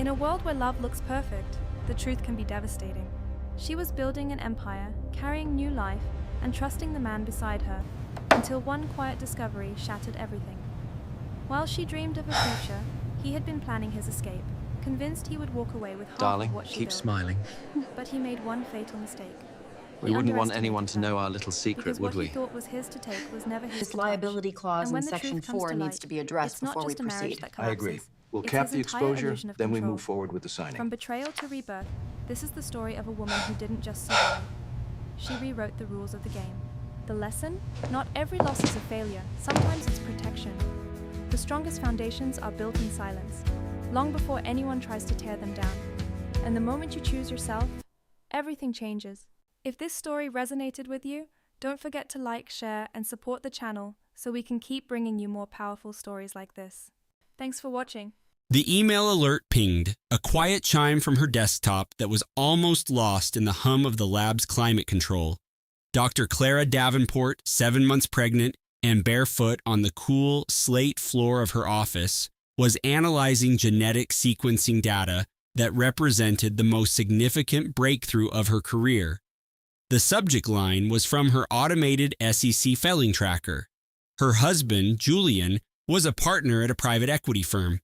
In a world where love looks perfect, the truth can be devastating. She was building an empire, carrying new life, and trusting the man beside her, until one quiet discovery shattered everything. While she dreamed of a future, he had been planning his escape, convinced he would walk away with half Darling, of what she keep built. smiling. But he made one fatal mistake. We wouldn't want anyone to know our little secret, would Because what we? he thought was his to take was never his This to liability touch. clause And in when the Section truth comes 4 to needs light, to be addressed it's not before we just a marriage proceed. that I agree. collapses. We'll It's cap his the entire exposure, illusion of then we control. move forward with the signing. From betrayal to rebirth, this is the story of a woman who didn't just survive. She rewrote the rules of the game. The lesson? Not every loss is a failure. Sometimes it's protection. The strongest foundations are built in silence, long before anyone tries to tear them down. And the moment you choose yourself, everything changes. If this story resonated with you, don't forget to like, share, and support the channel so we can keep bringing you more powerful stories like this. Thanks for watching. The email alert pinged, a quiet chime from her desktop that was almost lost in the hum of the lab's climate control. Dr. Clara Davenport, 7 months pregnant and barefoot on the cool slate floor of her office, was analyzing genetic sequencing data that represented the most significant breakthrough of her career. The subject line was from her automated SEC filing tracker. Her husband, Julian, was a partner at a private equity firm.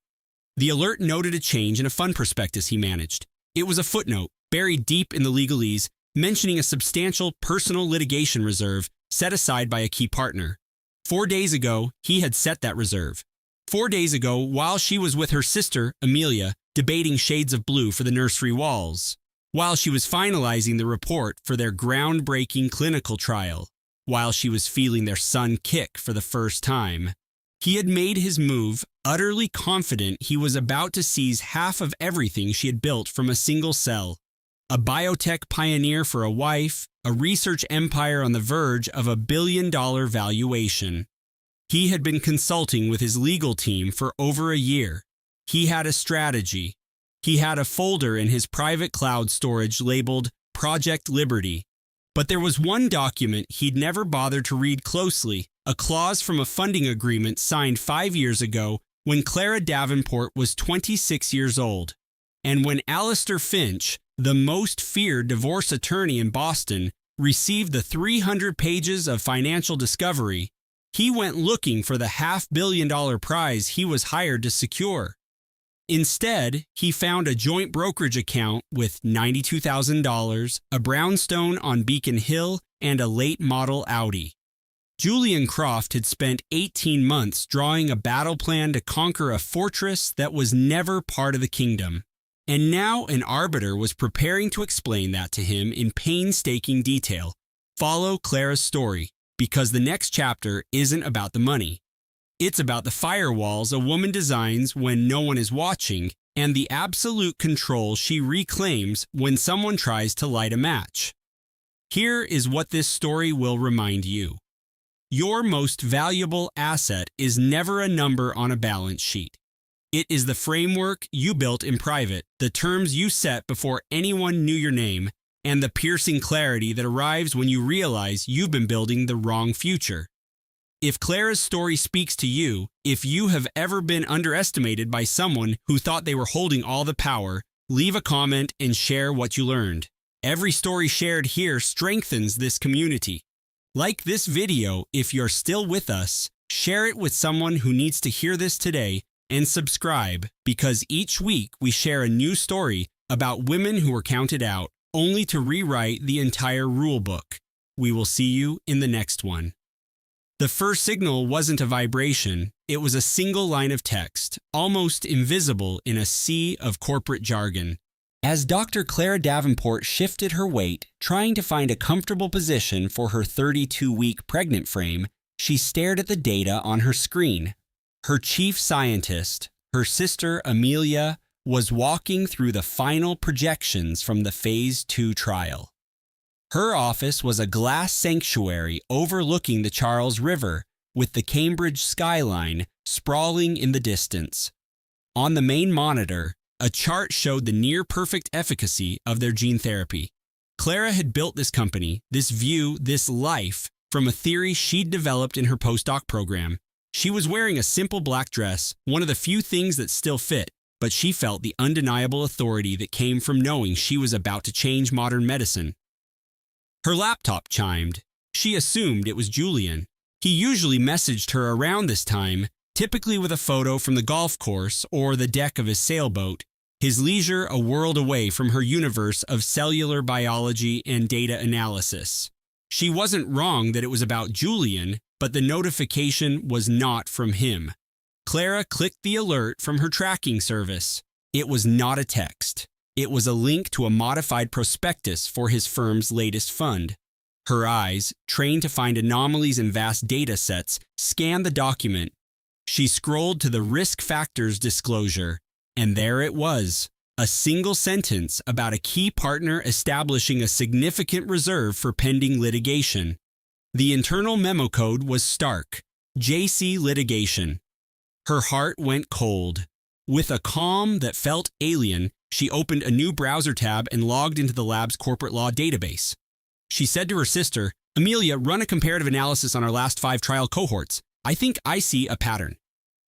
The alert noted a change in a fund prospectus he managed. It was a footnote, buried deep in the legalese, mentioning a substantial personal litigation reserve set aside by a key partner. 4 days ago, he had set that reserve. 4 days ago, while she was with her sister, Amelia, debating shades of blue for the nursery walls. While she was finalizing the report for their groundbreaking clinical trial. While she was feeling their son kick for the first time. He had made his move, utterly confident he was about to seize half of everything she had built from a single cell. A biotech pioneer for a wife, a research empire on the verge of $1 billion valuation. He had been consulting with his legal team for over a year. He had a strategy. He had a folder in his private cloud storage labeled Project Liberty. But there was one document he'd never bothered to read closely, a clause from a funding agreement signed 5 years ago when Clara Davenport was 26 years old. And when Alistair Finch, the most feared divorce attorney in Boston, received the 300 pages of financial discovery, he went looking for the $500 million prize he was hired to secure. Instead, he found a joint brokerage account with $92,000, a brownstone on Beacon Hill, and a late model Audi. Julian Croft had spent 18 months drawing a battle plan to conquer a fortress that was never part of the kingdom. And now an arbiter was preparing to explain that to him in painstaking detail. Follow Clara's story, because the next chapter isn't about the money. It's about the firewalls a woman designs when no one is watching and the absolute control she reclaims when someone tries to light a match. Here is what this story will remind you. Your most valuable asset is never a number on a balance sheet. It is the framework you built in private, the terms you set before anyone knew your name, and the piercing clarity that arrives when you realize you've been building the wrong future. If Clara's story speaks to you, if you have ever been underestimated by someone who thought they were holding all the power, leave a comment and share what you learned. Every story shared here strengthens this community. Like this video if you're still with us, share it with someone who needs to hear this today, and subscribe because each week we share a new story about women who were counted out, only to rewrite the entire rule book. We will see you in the next one. The first signal wasn't a vibration, it was a single line of text, almost invisible in a sea of corporate jargon. As Dr. Clara Davenport shifted her weight, trying to find a comfortable position for her 32-week pregnant frame, she stared at the data on her screen. Her chief scientist, her sister Amelia, was walking through the final projections from the Phase 2 trial. Her office was a glass sanctuary overlooking the Charles River, with the Cambridge skyline sprawling in the distance. On the main monitor, a chart showed the near-perfect efficacy of their gene therapy. Clara had built this company, this view, this life, from a theory she'd developed in her postdoc program. She was wearing a simple black dress, one of the few things that still fit, but she felt the undeniable authority that came from knowing she was about to change modern medicine. Her laptop chimed. She assumed it was Julian. He usually messaged her around this time, typically with a photo from the golf course or the deck of his sailboat, his leisure a world away from her universe of cellular biology and data analysis. She wasn't wrong that it was about Julian, but the notification was not from him. Clara clicked the alert from her tracking service. It was not a text. It was a link to a modified prospectus for his firm's latest fund. Her eyes, trained to find anomalies in vast data sets, scanned the document. She scrolled to the risk factors disclosure, and there it was, a single sentence about a key partner establishing a significant reserve for pending litigation. The internal memo code was stark: JC litigation. Her heart went cold. With a calm that felt alien, she opened a new browser tab and logged into the lab's corporate law database. She said to her sister, "Amelia, run a comparative analysis on our last 5 trial cohorts. I think I see a pattern."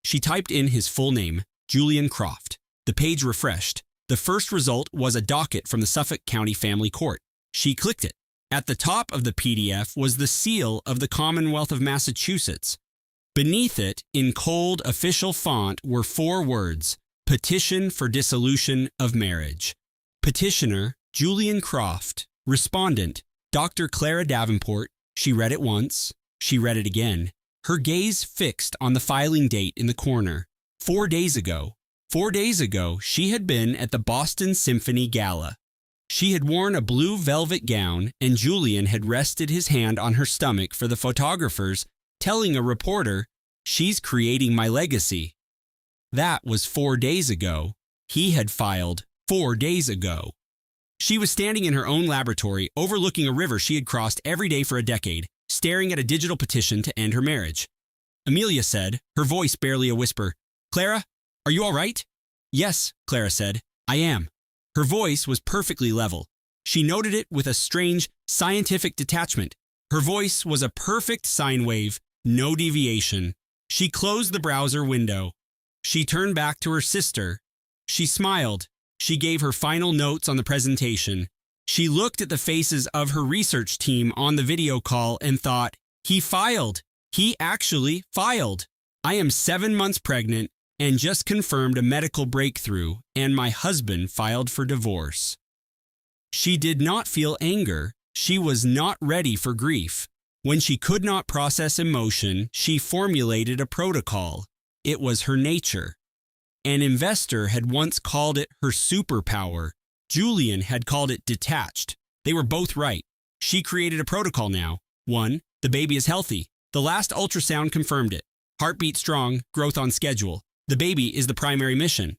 She typed in his full name, Julian Croft. The page refreshed. The first result was a docket from the Suffolk County Family Court. She clicked it. At the top of the PDF was the seal of the Commonwealth of Massachusetts. Beneath it, in cold official font, were 4 words: Petition for Dissolution of Marriage. Petitioner, Julian Croft. Respondent, Dr. Clara Davenport. She read it once. She read it again. Her gaze fixed on the filing date in the corner. 4 days ago. 4 days ago, she had been at the Boston Symphony Gala. She had worn a blue velvet gown, and Julian had rested his hand on her stomach for the photographers, telling a reporter, "She's creating my legacy." That was 4 days ago. He had filed 4 days ago. She was standing in her own laboratory, overlooking a river she had crossed every day for a decade, staring at a digital petition to end her marriage. Amelia said, her voice barely a whisper, "Clara, are you all right?" "Yes," Clara said, "I am." Her voice was perfectly level. She noted it with a strange, scientific detachment. Her voice was a perfect sine wave, no deviation. She closed the browser window. She turned back to her sister. She smiled. She gave her final notes on the presentation. She looked at the faces of her research team on the video call and thought, "He filed. He actually filed. I am 7 months pregnant and just confirmed a medical breakthrough, and my husband filed for divorce." She did not feel anger. She was not ready for grief. When she could not process emotion, she formulated a protocol. It was her nature. An investor had once called it her superpower. Julian had called it detached. They were both right. She created a protocol now. 1, the baby is healthy. The last ultrasound confirmed it. Heartbeat strong, growth on schedule. The baby is the primary mission.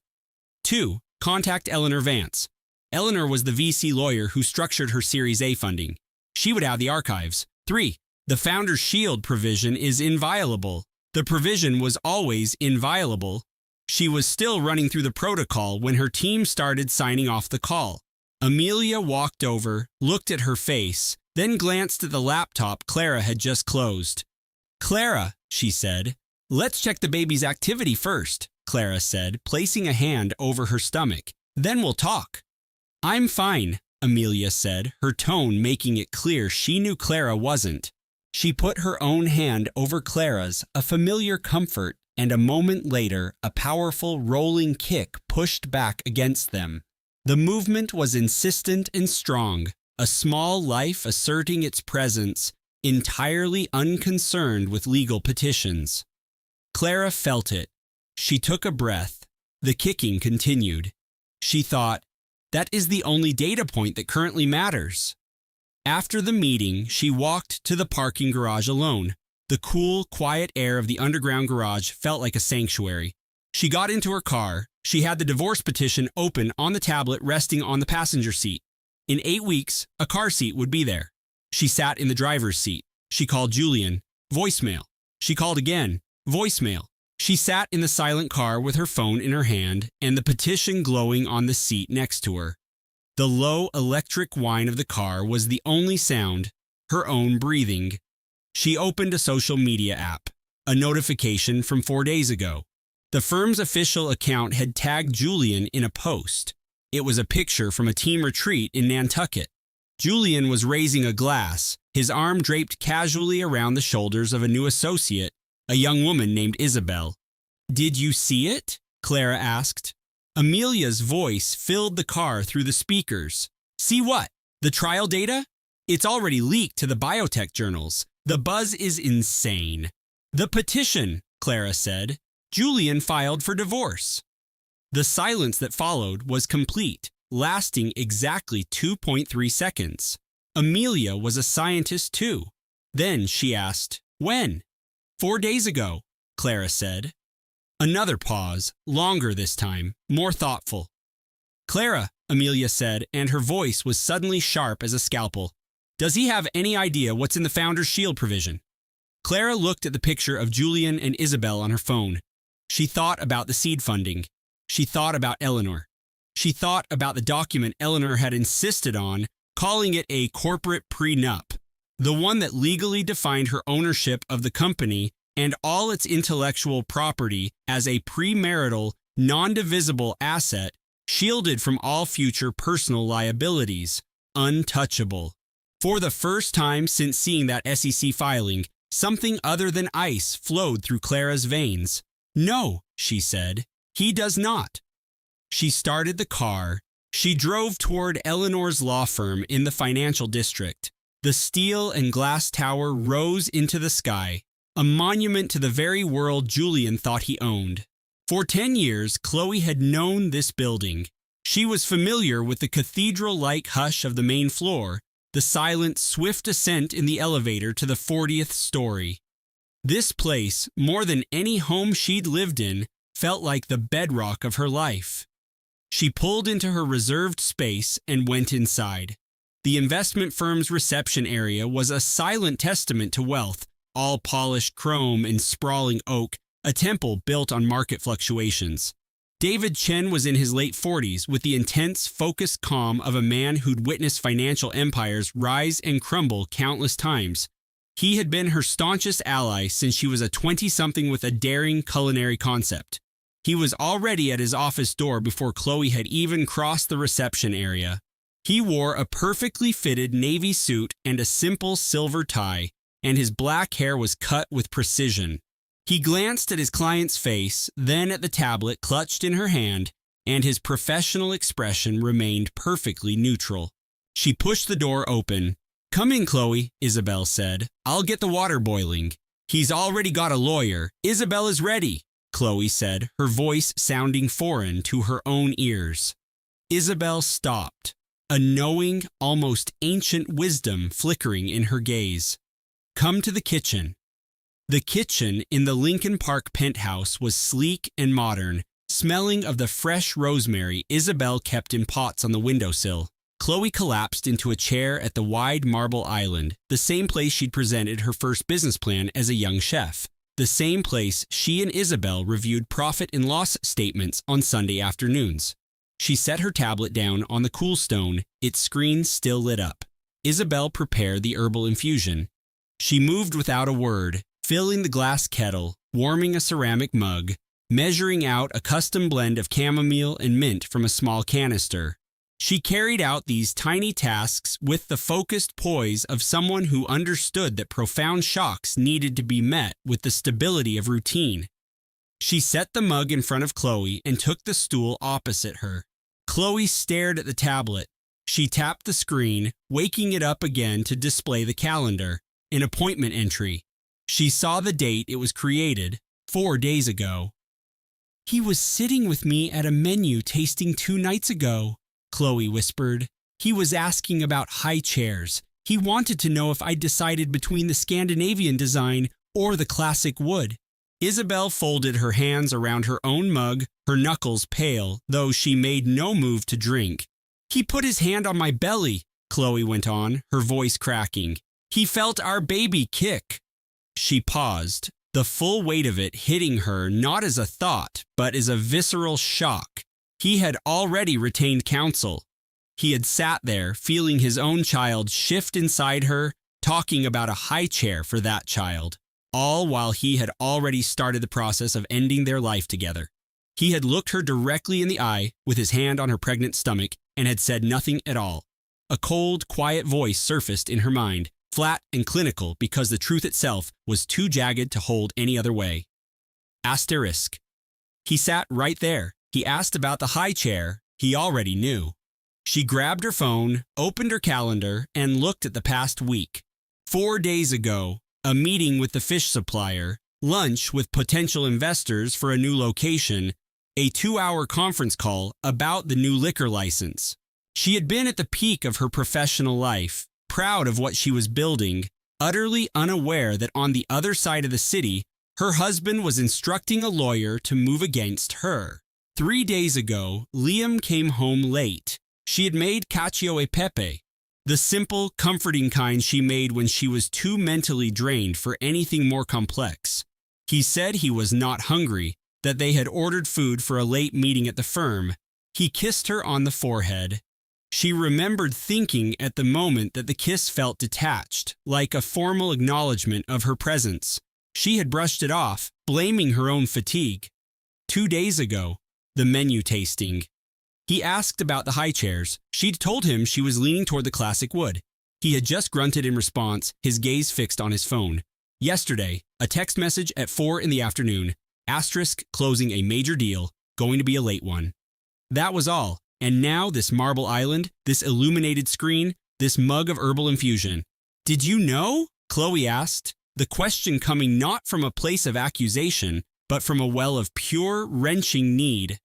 2, contact Eleanor Vance. Eleanor was the VC lawyer who structured her Series A funding. She would have the archives. 3, the founder's shield provision is inviolable. The provision was always inviolable. She was still running through the protocol when her team started signing off the call. Amelia walked over, looked at her face, then glanced at the laptop Clara had just closed. "Clara," she said. "Let's check the baby's activity first," Clara said, placing a hand over her stomach. "Then we'll talk." "I'm fine," Amelia said, her tone making it clear she knew Clara wasn't. She put her own hand over Clara's, a familiar comfort, and a moment later, a powerful rolling kick pushed back against them. The movement was insistent and strong, a small life asserting its presence, entirely unconcerned with legal petitions. Clara felt it. She took a breath. The kicking continued. She thought, that is the only data point that currently matters. After the meeting, she walked to the parking garage alone. The cool, quiet air of the underground garage felt like a sanctuary. She got into her car. She had the divorce petition open on the tablet resting on the passenger seat. In 8 weeks, a car seat would be there. She sat in the driver's seat. She called Julian. Voicemail. She called again. Voicemail. She sat in the silent car with her phone in her hand and the petition glowing on the seat next to her. The low electric whine of the car was the only sound, her own breathing. She opened a social media app. A notification from 4 days ago. The firm's official account had tagged Julian in a post. It was a picture from a team retreat in Nantucket. Julian was raising a glass, his arm draped casually around the shoulders of a new associate, a young woman named Isabel. "Did you see it?" Clara asked. Amelia's voice filled the car through the speakers. "See what? The trial data? It's already leaked to the biotech journals. The buzz is insane." "The petition," Clara said. "Julian filed for divorce." The silence that followed was complete, lasting exactly 2.3 seconds. Amelia was a scientist too. Then she asked, "When?" "4 days ago," Clara said. Another pause, longer this time, more thoughtful. "Clara," Amelia said, and her voice was suddenly sharp as a scalpel. "Does he have any idea what's in the Founder's Shield provision?" Clara looked at the picture of Julian and Isabel on her phone. She thought about the seed funding. She thought about Eleanor. She thought about the document Eleanor had insisted on, calling it a corporate prenup, the one that legally defined her ownership of the company and all its intellectual property as a premarital, non-divisible asset, shielded from all future personal liabilities, untouchable. For the first time since seeing that SEC filing, something other than ice flowed through Clara's veins. "No," she said, "he does not." She started the car. She drove toward Eleanor's law firm in the financial district. The steel and glass tower rose into the sky, a monument to the very world Julian thought he owned. For 10 years, Chloe had known this building. She was familiar with the cathedral-like hush of the main floor, the silent, swift ascent in the elevator to the 40th story. This place, more than any home she'd lived in, felt like the bedrock of her life. She pulled into her reserved space and went inside. The investment firm's reception area was a silent testament to wealth, all polished chrome and sprawling oak, a temple built on market fluctuations. David Chen was in his late 40s with the intense, focused calm of a man who'd witnessed financial empires rise and crumble countless times. He had been her staunchest ally since she was a 20-something with a daring culinary concept. He was already at his office door before Chloe had even crossed the reception area. He wore a perfectly fitted navy suit and a simple silver tie, and his black hair was cut with precision. He glanced at his client's face, then at the tablet clutched in her hand, and his professional expression remained perfectly neutral. She pushed the door open. "Come in, Chloe," Isabel said. "I'll get the water boiling." "He's already got a lawyer. Isabel is ready," Chloe said, her voice sounding foreign to her own ears. Isabel stopped, a knowing, almost ancient wisdom flickering in her gaze. "Come to the kitchen." The kitchen in the Lincoln Park penthouse was sleek and modern, smelling of the fresh rosemary Isabel kept in pots on the windowsill. Chloe collapsed into a chair at the wide marble island, the same place she'd presented her first business plan as a young chef, the same place she and Isabel reviewed profit and loss statements on Sunday afternoons. She set her tablet down on the cool stone, its screen still lit up. Isabel prepared the herbal infusion. She moved without a word, filling the glass kettle, warming a ceramic mug, measuring out a custom blend of chamomile and mint from a small canister. She carried out these tiny tasks with the focused poise of someone who understood that profound shocks needed to be met with the stability of routine. She set the mug in front of Chloe and took the stool opposite her. Chloe stared at the tablet. She tapped the screen, waking it up again to display the calendar, an appointment entry. She saw the date it was created, 4 days ago. "He was sitting with me at a menu tasting 2 nights ago," Chloe whispered. "He was asking about high chairs. He wanted to know if I'd decided between the Scandinavian design or the classic wood." Isabel folded her hands around her own mug, her knuckles pale, though she made no move to drink. "He put his hand on my belly," Chloe went on, her voice cracking. "He felt our baby kick." She paused, the full weight of it hitting her not as a thought, but as a visceral shock. He had already retained counsel. He had sat there, feeling his own child shift inside her, talking about a high chair for that child. all while he had already started the process of ending their life together. He had looked her directly in the eye with his hand on her pregnant stomach and had said nothing at all. A cold, quiet voice surfaced in her mind, flat and clinical because the truth itself was too jagged to hold any other way. Asterisk. He sat right there. He asked about the high chair. He already knew. She grabbed her phone, opened her calendar, and looked at the past week. 4 days ago, a meeting with the fish supplier, lunch with potential investors for a new location, a 2-hour conference call about the new liquor license. She had been at the peak of her professional life, proud of what she was building, utterly unaware that on the other side of the city, her husband was instructing a lawyer to move against her. 3 days ago, Liam came home late. She had made cacio e pepe, the simple, comforting kind she made when she was too mentally drained for anything more complex. He said he was not hungry, that they had ordered food for a late meeting at the firm. He kissed her on the forehead. She remembered thinking at the moment that the kiss felt detached, like a formal acknowledgement of her presence. She had brushed it off, blaming her own fatigue. 2 days ago, the menu tasting. He asked about the high chairs. She'd told him she was leaning toward the classic wood. He had just grunted in response, his gaze fixed on his phone. Yesterday, a text message at 4 in the afternoon, asterisk closing a major deal, going to be a late one. That was all. And now this marble island, this illuminated screen, this mug of herbal infusion. Did you know? Chloe asked, the question coming not from a place of accusation, but from a well of pure, wrenching need.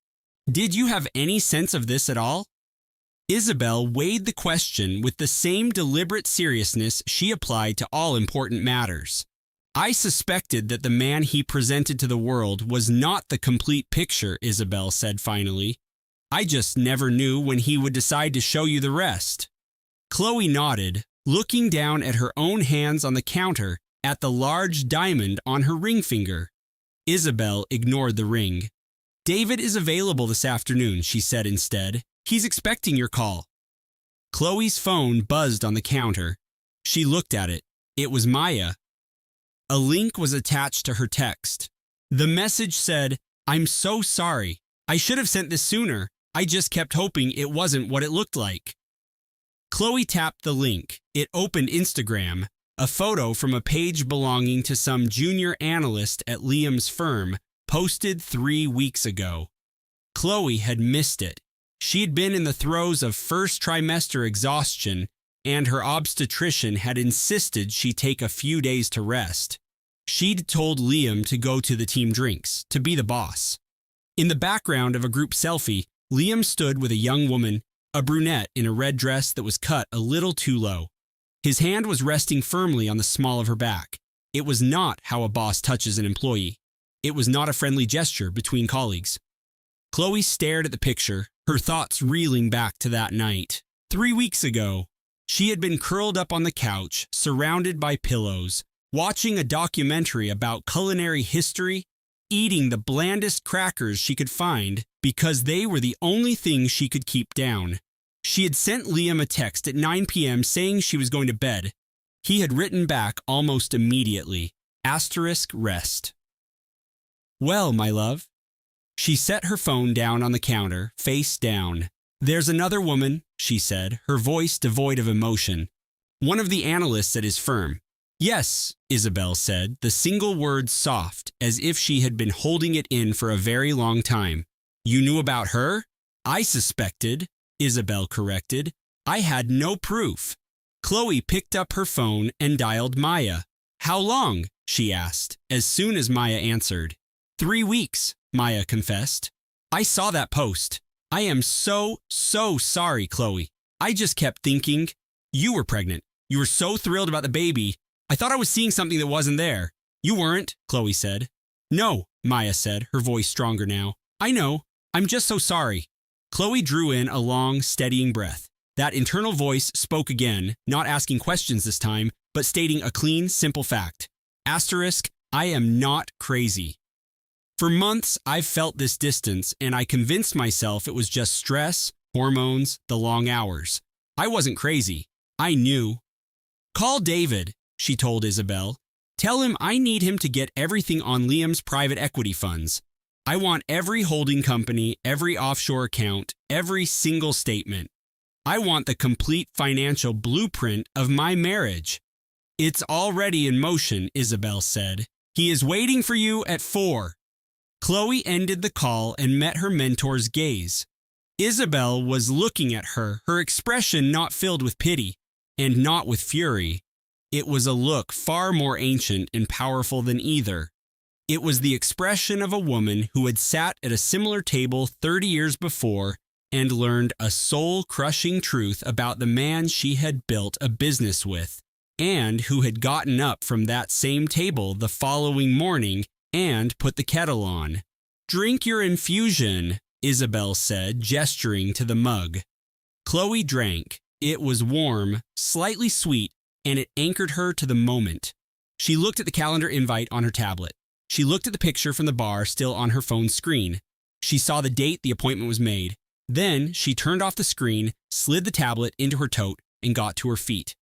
Did you have any sense of this at all? Isabel weighed the question with the same deliberate seriousness she applied to all important matters. I suspected that the man he presented to the world was not the complete picture, Isabel said finally. I just never knew when he would decide to show you the rest. Chloe nodded, looking down at her own hands on the counter, at the large diamond on her ring finger. Isabel ignored the ring. David is available this afternoon, she said instead. He's expecting your call. Chloe's phone buzzed on the counter. She looked at it. It was Maya. A link was attached to her text. The message said, I'm so sorry. I should have sent this sooner. I just kept hoping it wasn't what it looked like. Chloe tapped the link. It opened Instagram, a photo from a page belonging to some junior analyst at Liam's firm, posted 3 weeks ago. Chloe had missed it. She had been in the throes of first trimester exhaustion, and her obstetrician had insisted she take a few days to rest. She'd told Liam to go to the team drinks, to be the boss. In the background of a group selfie, Liam stood with a young woman, a brunette in a red dress that was cut a little too low. His hand was resting firmly on the small of her back. It was not how a boss touches an employee. It was not a friendly gesture between colleagues. Chloe stared at the picture, her thoughts reeling back to that night. 3 weeks ago, she had been curled up on the couch, surrounded by pillows, watching a documentary about culinary history, eating the blandest crackers she could find because they were the only thing she could keep down. She had sent Liam a text at 9 p.m. saying she was going to bed. He had written back almost immediately, asterisk rest. Well, my love. She set her phone down on the counter, face down. There's another woman, she said, her voice devoid of emotion. One of the analysts at his firm. Yes, Isabel said, the single word soft, as if she had been holding it in for a very long time. You knew about her? I suspected, Isabel corrected. I had no proof. Chloe picked up her phone and dialed Maya. How long? She asked, as soon as Maya answered. 3 weeks, Maya confessed. I saw that post. I am so sorry, Chloe. I just kept thinking, you were pregnant. You were so thrilled about the baby. I thought I was seeing something that wasn't there. You weren't, Chloe said. No, Maya said, her voice stronger now. I know. I'm just so sorry. Chloe drew in a long, steadying breath. That internal voice spoke again, not asking questions this time, but stating a clean, simple fact. Asterisk, I am not crazy. For months, I've felt this distance, and I convinced myself it was just stress, hormones, the long hours. I wasn't crazy. I knew. Call David, she told Isabel. Tell him I need him to get everything on Liam's private equity funds. I want every holding company, every offshore account, every single statement. I want the complete financial blueprint of my marriage. It's already in motion, Isabel said. He is waiting for you at 4. Chloe ended the call and met her mentor's gaze. Isabel was looking at her, her expression not filled with pity and not with fury. It was a look far more ancient and powerful than either. It was the expression of a woman who had sat at a similar table 30 years before and learned a soul-crushing truth about the man she had built a business with, and who had gotten up from that same table the following morning and put the kettle on. "Drink your infusion," Isabel said, gesturing to the mug. Chloe drank. It was warm, slightly sweet, and it anchored her to the moment. She looked at the calendar invite on her tablet. She looked at the picture from the bar still on her phone's screen. She saw the date the appointment was made. Then she turned off the screen, slid the tablet into her tote, and got to her feet.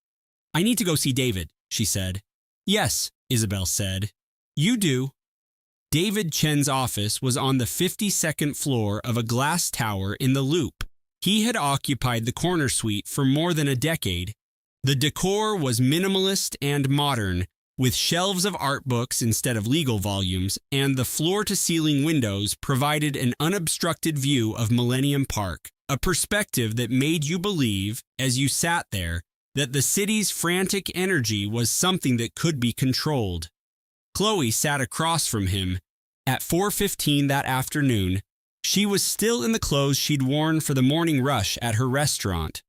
"I need to go see David," she said. "Yes," Isabel said. "You do." David Chen's office was on the 52nd floor of a glass tower in the Loop. He had occupied the corner suite for more than a decade. The decor was minimalist and modern, with shelves of art books instead of legal volumes, and the floor-to-ceiling windows provided an unobstructed view of Millennium Park, a perspective that made you believe, as you sat there, that the city's frantic energy was something that could be controlled. Chloe sat across from him. At 4:15 that afternoon, she was still in the clothes she'd worn for the morning rush at her restaurant.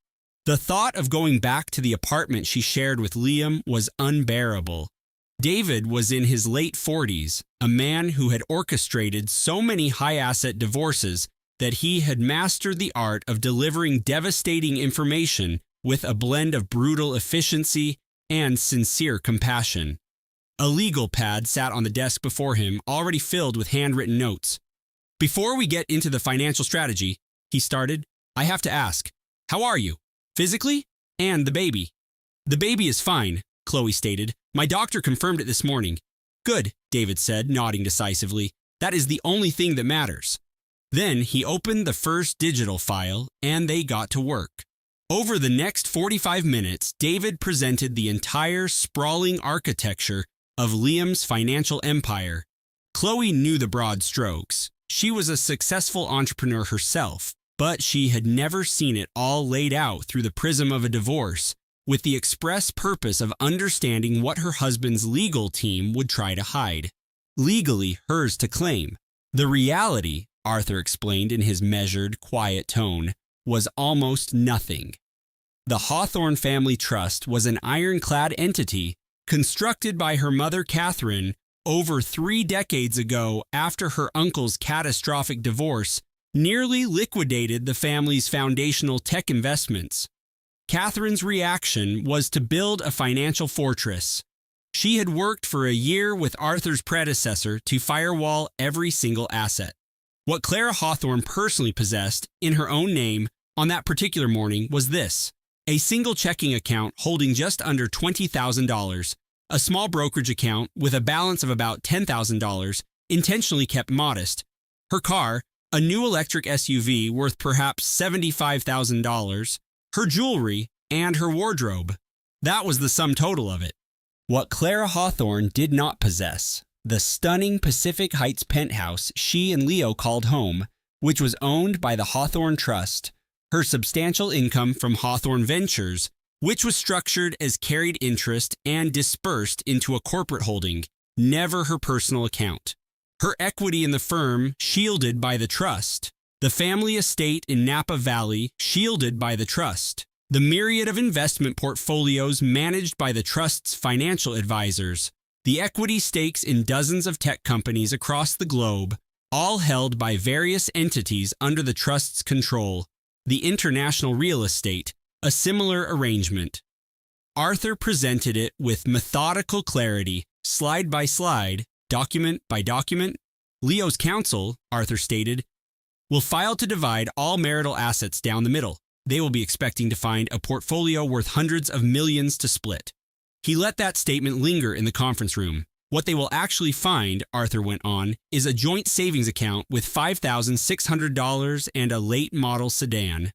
The thought of going back to the apartment she shared with Liam was unbearable. David was in his late 40s, a man who had orchestrated so many high-asset divorces that he had mastered the art of delivering devastating information with a blend of brutal efficiency and sincere compassion. A legal pad sat on the desk before him, already filled with handwritten notes. "Before we get into the financial strategy," he started, "I have to ask, how are you? Physically? And the baby?" "The baby is fine," Chloe stated. "My doctor confirmed it this morning." "Good," David said, nodding decisively. "That is the only thing that matters." Then he opened the first digital file, and they got to work. Over the next 45 minutes, David presented the entire sprawling architecture of Liam's financial empire. Chloe knew the broad strokes. She was a successful entrepreneur herself, but she had never seen it all laid out through the prism of a divorce, with the express purpose of understanding what her husband's legal team would try to hide. Legally hers to claim. The reality, Arthur explained in his measured, quiet tone, was almost nothing. The Hawthorne Family Trust was an ironclad entity constructed by her mother Catherine over 3 decades ago after her uncle's catastrophic divorce nearly liquidated the family's foundational tech investments. Catherine's reaction was to build a financial fortress. She had worked for a year with Arthur's predecessor to firewall every single asset. What Clara Hawthorne personally possessed, in her own name, on that particular morning was this: a single checking account holding just under $20,000, a small brokerage account with a balance of about $10,000, intentionally kept modest, her car, a new electric SUV worth perhaps $75,000, her jewelry, and her wardrobe. That was the sum total of it. What Clara Hawthorne did not possess, the stunning Pacific Heights penthouse she and Leo called home, which was owned by the Hawthorne Trust, her substantial income from Hawthorne Ventures, which was structured as carried interest and dispersed into a corporate holding, never her personal account. Her equity in the firm shielded by the trust. The family estate in Napa Valley shielded by the trust. The myriad of investment portfolios managed by the trust's financial advisors. The equity stakes in dozens of tech companies across the globe, all held by various entities under the trust's control. The international real estate, a similar arrangement. Arthur presented it with methodical clarity, slide by slide, document by document. Leo's counsel, Arthur stated, will file to divide all marital assets down the middle. They will be expecting to find a portfolio worth hundreds of millions to split. He let that statement linger in the conference room. What they will actually find, Arthur went on, is a joint savings account with $5,600 and a late model sedan.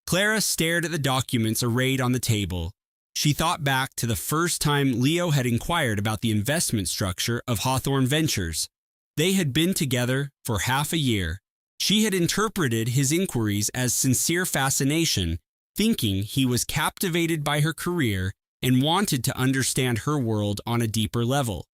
Clara stared at the documents arrayed on the table. She thought back to the first time Leo had inquired about the investment structure of Hawthorne Ventures. They had been together for half a year. She had interpreted his inquiries as sincere fascination, thinking he was captivated by her career and wanted to understand her world on a deeper level.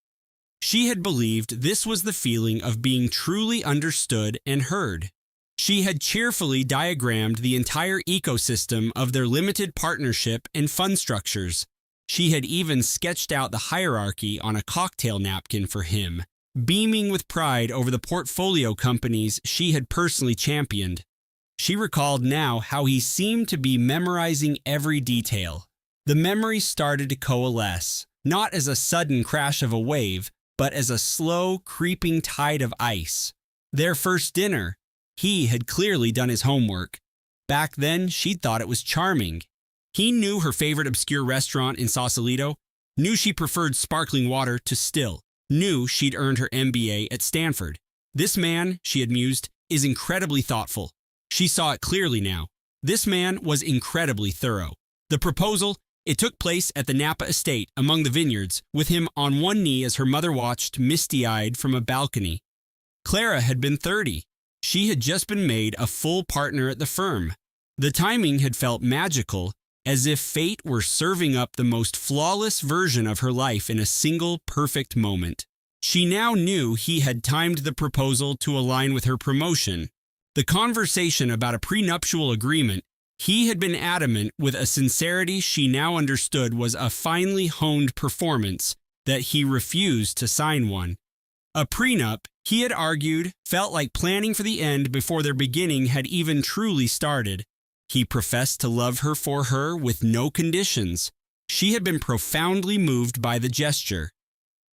She had believed this was the feeling of being truly understood and heard. She had cheerfully diagrammed the entire ecosystem of their limited partnership and fund structures. She had even sketched out the hierarchy on a cocktail napkin for him, beaming with pride over the portfolio companies she had personally championed. She recalled now how he seemed to be memorizing every detail. The memory started to coalesce, not as a sudden crash of a wave, but as a slow, creeping tide of ice. Their first dinner. He had clearly done his homework. Back then, she'd thought it was charming. He knew her favorite obscure restaurant in Sausalito, knew she preferred sparkling water to still, knew she'd earned her MBA at Stanford. This man, she had mused, is incredibly thoughtful. She saw it clearly now. This man was incredibly thorough. The proposal, it took place at the Napa estate among the vineyards, with him on one knee as her mother watched misty-eyed from a balcony. Clara had been 30. She had just been made a full partner at the firm. The timing had felt magical, as if fate were serving up the most flawless version of her life in a single perfect moment. She now knew he had timed the proposal to align with her promotion. The conversation about a prenuptial agreement, he had been adamant with a sincerity she now understood was a finely honed performance, that he refused to sign one. A prenup, he had argued, felt like planning for the end before their beginning had even truly started. He professed to love her for her with no conditions. She had been profoundly moved by the gesture.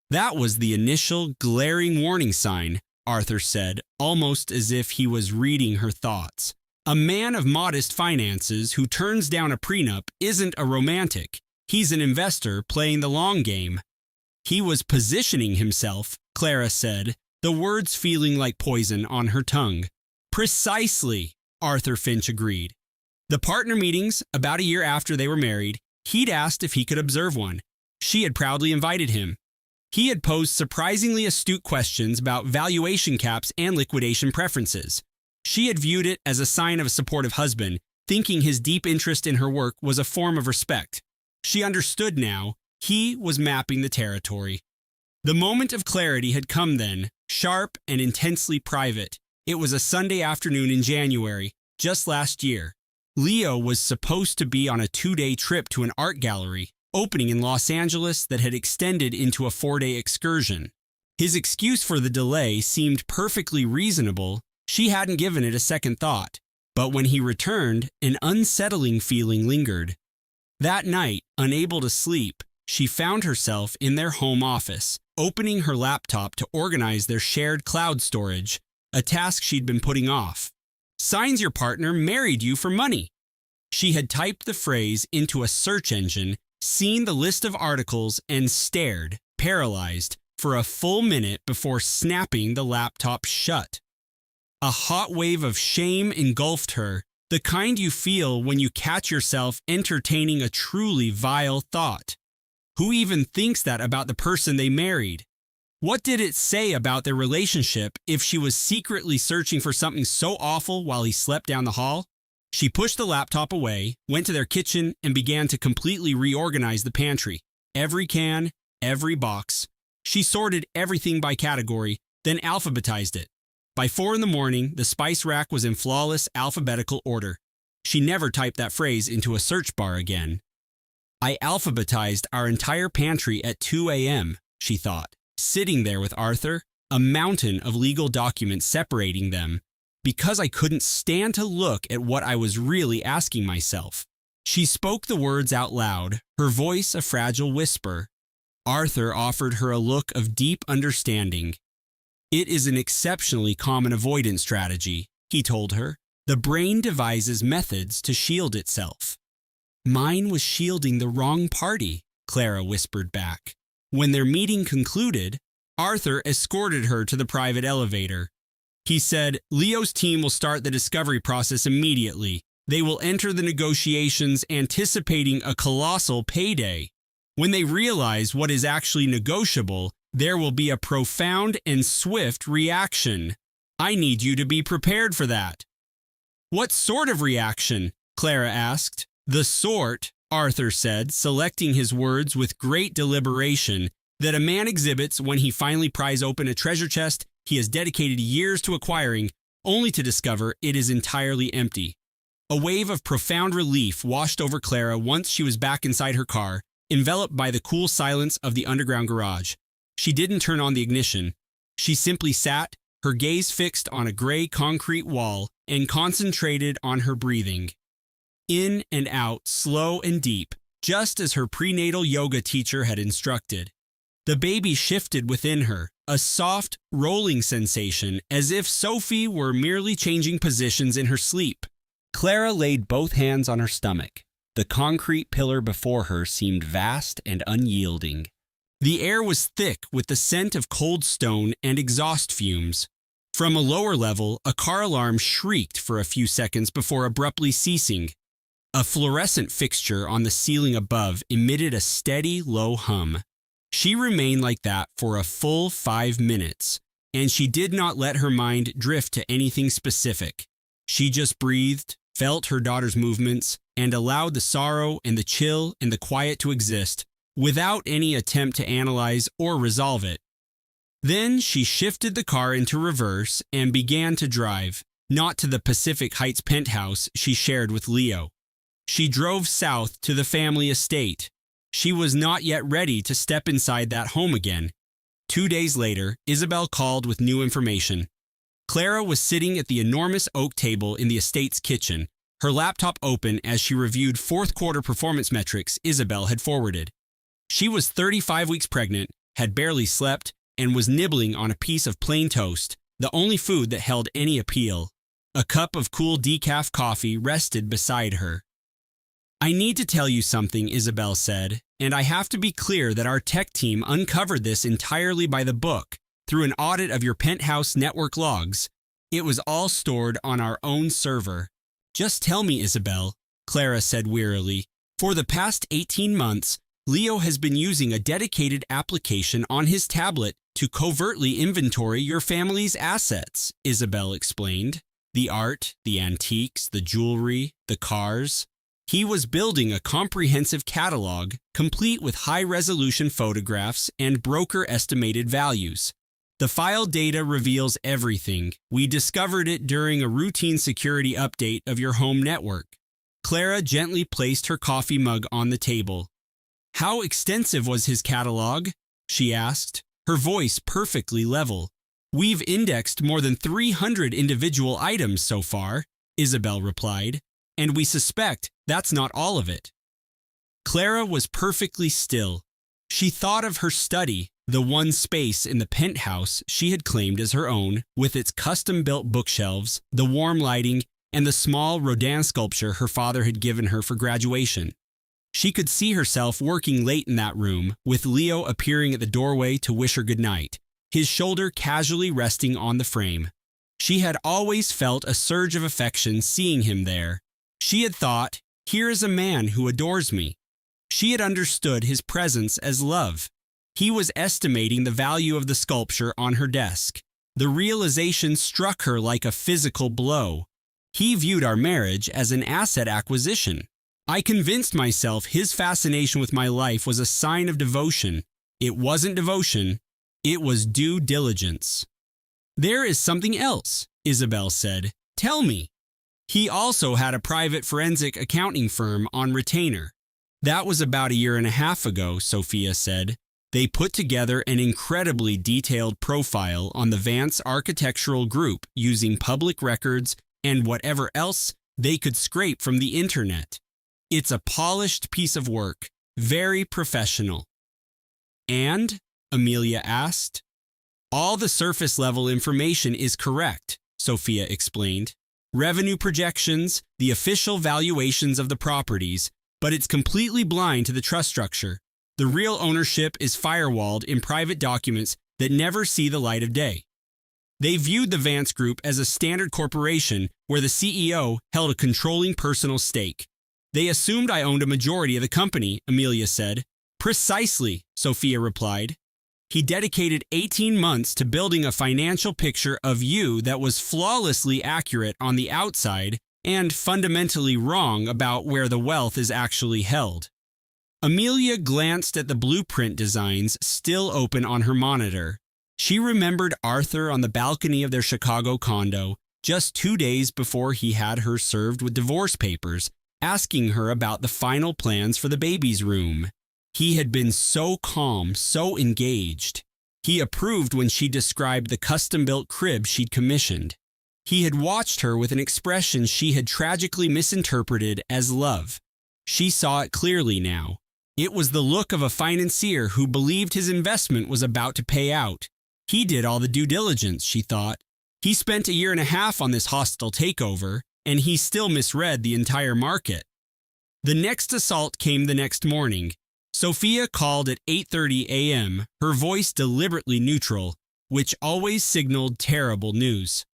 That was the initial glaring warning sign, Arthur said, almost as if he was reading her thoughts. A man of modest finances who turns down a prenup isn't a romantic. He's an investor playing the long game. He was positioning himself, Clara said, the words feeling like poison on her tongue. Precisely, Arthur Finch agreed. The partner meetings, about a year after they were married, he'd asked if he could observe one. She had proudly invited him. He had posed surprisingly astute questions about valuation caps and liquidation preferences. She had viewed it as a sign of a supportive husband, thinking his deep interest in her work was a form of respect. She understood now. He was mapping the territory. The moment of clarity had come then, sharp and intensely private. It was a Sunday afternoon in January, just last year. Leo was supposed to be on a 2-day trip to an art gallery, opening in Los Angeles that had extended into a 4-day excursion. His excuse for the delay seemed perfectly reasonable. She hadn't given it a second thought. But when he returned, an unsettling feeling lingered. That night, unable to sleep, she found herself in their home office, opening her laptop to organize their shared cloud storage, a task she'd been putting off. Signs your partner married you for money. She had typed the phrase into a search engine, seen the list of articles, and stared, paralyzed, for a full minute before snapping the laptop shut. A hot wave of shame engulfed her, the kind you feel when you catch yourself entertaining a truly vile thought. Who even thinks that about the person they married? What did it say about their relationship if she was secretly searching for something so awful while he slept down the hall? She pushed the laptop away, went to their kitchen, and began to completely reorganize the pantry. Every can, every box. She sorted everything by category, then alphabetized it. By 4 a.m, the spice rack was in flawless alphabetical order. She never typed that phrase into a search bar again. I alphabetized our entire pantry at 2 a.m., she thought, sitting there with Arthur, a mountain of legal documents separating them, because I couldn't stand to look at what I was really asking myself. She spoke the words out loud, her voice a fragile whisper. Arthur offered her a look of deep understanding. It is an exceptionally common avoidance strategy, he told her. The brain devises methods to shield itself. Mine was shielding the wrong party. Clara whispered back. When their meeting concluded, Arthur escorted her to the private elevator. He said, Leo's team will start the discovery process immediately. They will enter the negotiations anticipating a colossal payday. When they realize what is actually negotiable, there will be a profound and swift reaction. I need you to be prepared for that. What sort of reaction? Clara asked. The sort, Arthur said, selecting his words with great deliberation, that a man exhibits when he finally pries open a treasure chest he has dedicated years to acquiring, only to discover it is entirely empty. A wave of profound relief washed over Clara once she was back inside her car, enveloped by the cool silence of the underground garage. She didn't turn on the ignition. She simply sat, her gaze fixed on a gray concrete wall, and concentrated on her breathing. In and out, slow and deep, just as her prenatal yoga teacher had instructed. The baby shifted within her, a soft, rolling sensation, as if Sophie were merely changing positions in her sleep. Clara laid both hands on her stomach. The concrete pillar before her seemed vast and unyielding. The air was thick with the scent of cold stone and exhaust fumes. From a lower level, a car alarm shrieked for a few seconds before abruptly ceasing. A fluorescent fixture on the ceiling above emitted a steady, low hum. She remained like that for a full 5 minutes, and she did not let her mind drift to anything specific. She just breathed, felt her daughter's movements, and allowed the sorrow and the chill and the quiet to exist, without any attempt to analyze or resolve it. Then she shifted the car into reverse and began to drive, not to the Pacific Heights penthouse she shared with Leo. She drove south to the family estate. She was not yet ready to step inside that home again. 2 days later, Isabel called with new information. Clara was sitting at the enormous oak table in the estate's kitchen, her laptop open as she reviewed fourth-quarter performance metrics Isabel had forwarded. She was 35 weeks pregnant, had barely slept, and was nibbling on a piece of plain toast, the only food that held any appeal. A cup of cool decaf coffee rested beside her. I need to tell you something, Isabel said, and I have to be clear that our tech team uncovered this entirely by the book, through an audit of your penthouse network logs. It was all stored on our own server. Just tell me, Isabel, Clara said wearily. For the past 18 months, Leo has been using a dedicated application on his tablet to covertly inventory your family's assets, Isabel explained. The art, the antiques, the jewelry, the cars. He was building a comprehensive catalog, complete with high-resolution photographs and broker-estimated values. The file data reveals everything. We discovered it during a routine security update of your home network. Clara gently placed her coffee mug on the table. How extensive was his catalog? She asked, her voice perfectly level. We've indexed more than 300 individual items so far, Isabel replied, and we suspect that's not all of it. Clara was perfectly still. She thought of her study, the one space in the penthouse she had claimed as her own, with its custom-built bookshelves, the warm lighting, and the small Rodin sculpture her father had given her for graduation. She could see herself working late in that room, with Leo appearing at the doorway to wish her goodnight, his shoulder casually resting on the frame. She had always felt a surge of affection seeing him there. She had thought, here is a man who adores me. She had understood his presence as love. He was estimating the value of the sculpture on her desk. The realization struck her like a physical blow. He viewed our marriage as an asset acquisition. I convinced myself his fascination with my life was a sign of devotion. It wasn't devotion. It was due diligence. There is something else, Isabel said. Tell me. He also had a private forensic accounting firm on retainer. That was about 1.5 years ago, Sophia said. They put together an incredibly detailed profile on the Vance Architectural Group using public records and whatever else they could scrape from the internet. It's a polished piece of work, very professional. And? Amelia asked. All the surface-level information is correct, Sophia explained. Revenue projections, the official valuations of the properties, but it's completely blind to the trust structure. The real ownership is firewalled in private documents that never see the light of day. They viewed the Vance Group as a standard corporation where the CEO held a controlling personal stake. They assumed I owned a majority of the company, Amelia said. Precisely, Sophia replied. He dedicated 18 months to building a financial picture of you that was flawlessly accurate on the outside and fundamentally wrong about where the wealth is actually held. Amelia glanced at the blueprint designs still open on her monitor. She remembered Arthur on the balcony of their Chicago condo just 2 days before he had her served with divorce papers, asking her about the final plans for the baby's room. He had been so calm, so engaged. He approved when she described the custom-built crib she'd commissioned. He had watched her with an expression she had tragically misinterpreted as love. She saw it clearly now. It was the look of a financier who believed his investment was about to pay out. He did all the due diligence, she thought. He spent 1.5 years on this hostile takeover, and he still misread the entire market. The next assault came the next morning. Sophia called at 8:30 a.m., her voice deliberately neutral, which always signaled terrible news.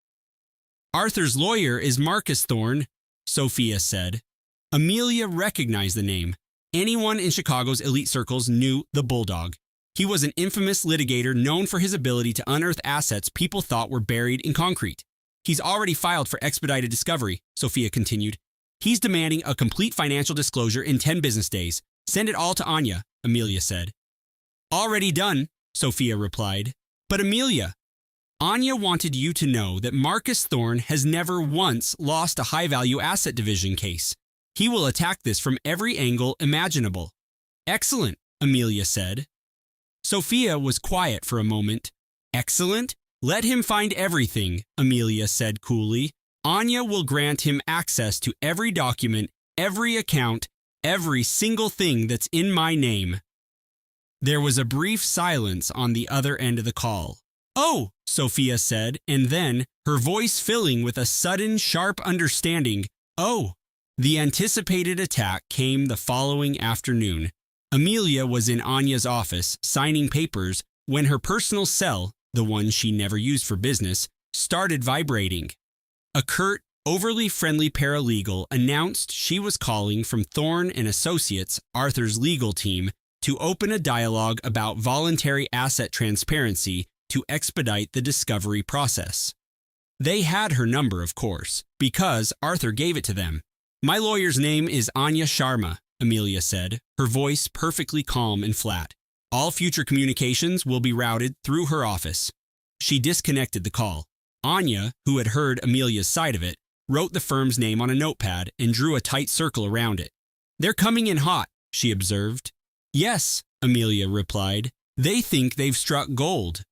Arthur's lawyer is Marcus Thorne, Sophia said. Amelia recognized the name. Anyone in Chicago's elite circles knew the Bulldog. He was an infamous litigator known for his ability to unearth assets people thought were buried in concrete. He's already filed for expedited discovery, Sophia continued. He's demanding a complete financial disclosure in 10 business days. Send it all to Anya, Amelia said. Already done, Sophia replied. But Amelia, Anya wanted you to know that Marcus Thorne has never once lost a high-value asset division case. He will attack this from every angle imaginable. Excellent, Amelia said. Sophia was quiet for a moment. Excellent? Let him find everything, Amelia said coolly. Anya will grant him access to every document, every account, every single thing that's in my name. There was a brief silence on the other end of the call. Oh, Sophia said, and then, her voice filling with a sudden, sharp understanding, oh. The anticipated attack came the following afternoon. Amelia was in Anya's office, signing papers, when her personal cell, the one she never used for business, started vibrating. A curt, overly friendly paralegal announced she was calling from Thorne and Associates, Arthur's legal team, to open a dialogue about voluntary asset transparency to expedite the discovery process. They had her number, of course, because Arthur gave it to them. My lawyer's name is Anya Sharma, Amelia said, her voice perfectly calm and flat. All future communications will be routed through her office. She disconnected the call. Anya, who had heard Amelia's side of it, wrote the firm's name on a notepad and drew a tight circle around it. They're coming in hot, she observed. Yes, Amelia replied. They think they've struck gold.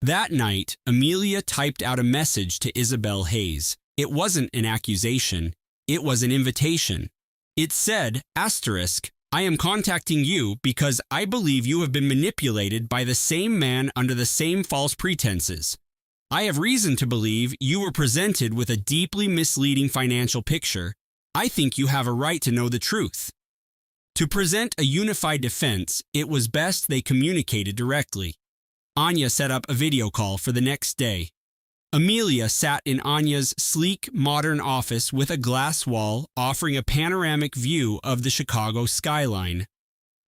That night, Amelia typed out a message to Isabel Hayes. It wasn't an accusation. It was an invitation. It said, asterisk, I am contacting you because I believe you have been manipulated by the same man under the same false pretenses. I have reason to believe you were presented with a deeply misleading financial picture. I think you have a right to know the truth. To present a unified defense, it was best they communicated directly. Anya set up a video call for the next day. Amelia sat in Anya's sleek, modern office with a glass wall offering a panoramic view of the Chicago skyline.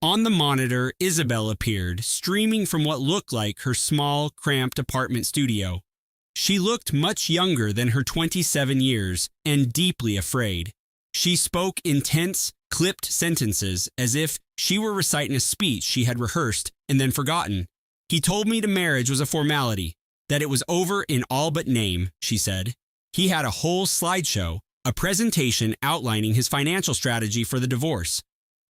On the monitor, Isabel appeared, streaming from what looked like her small, cramped apartment studio. She looked much younger than her 27 years and deeply afraid. She spoke intense, clipped sentences as if she were reciting a speech she had rehearsed and then forgotten. He told me the marriage was a formality, that it was over in all but name, she said. He had a whole slideshow, a presentation outlining his financial strategy for the divorce.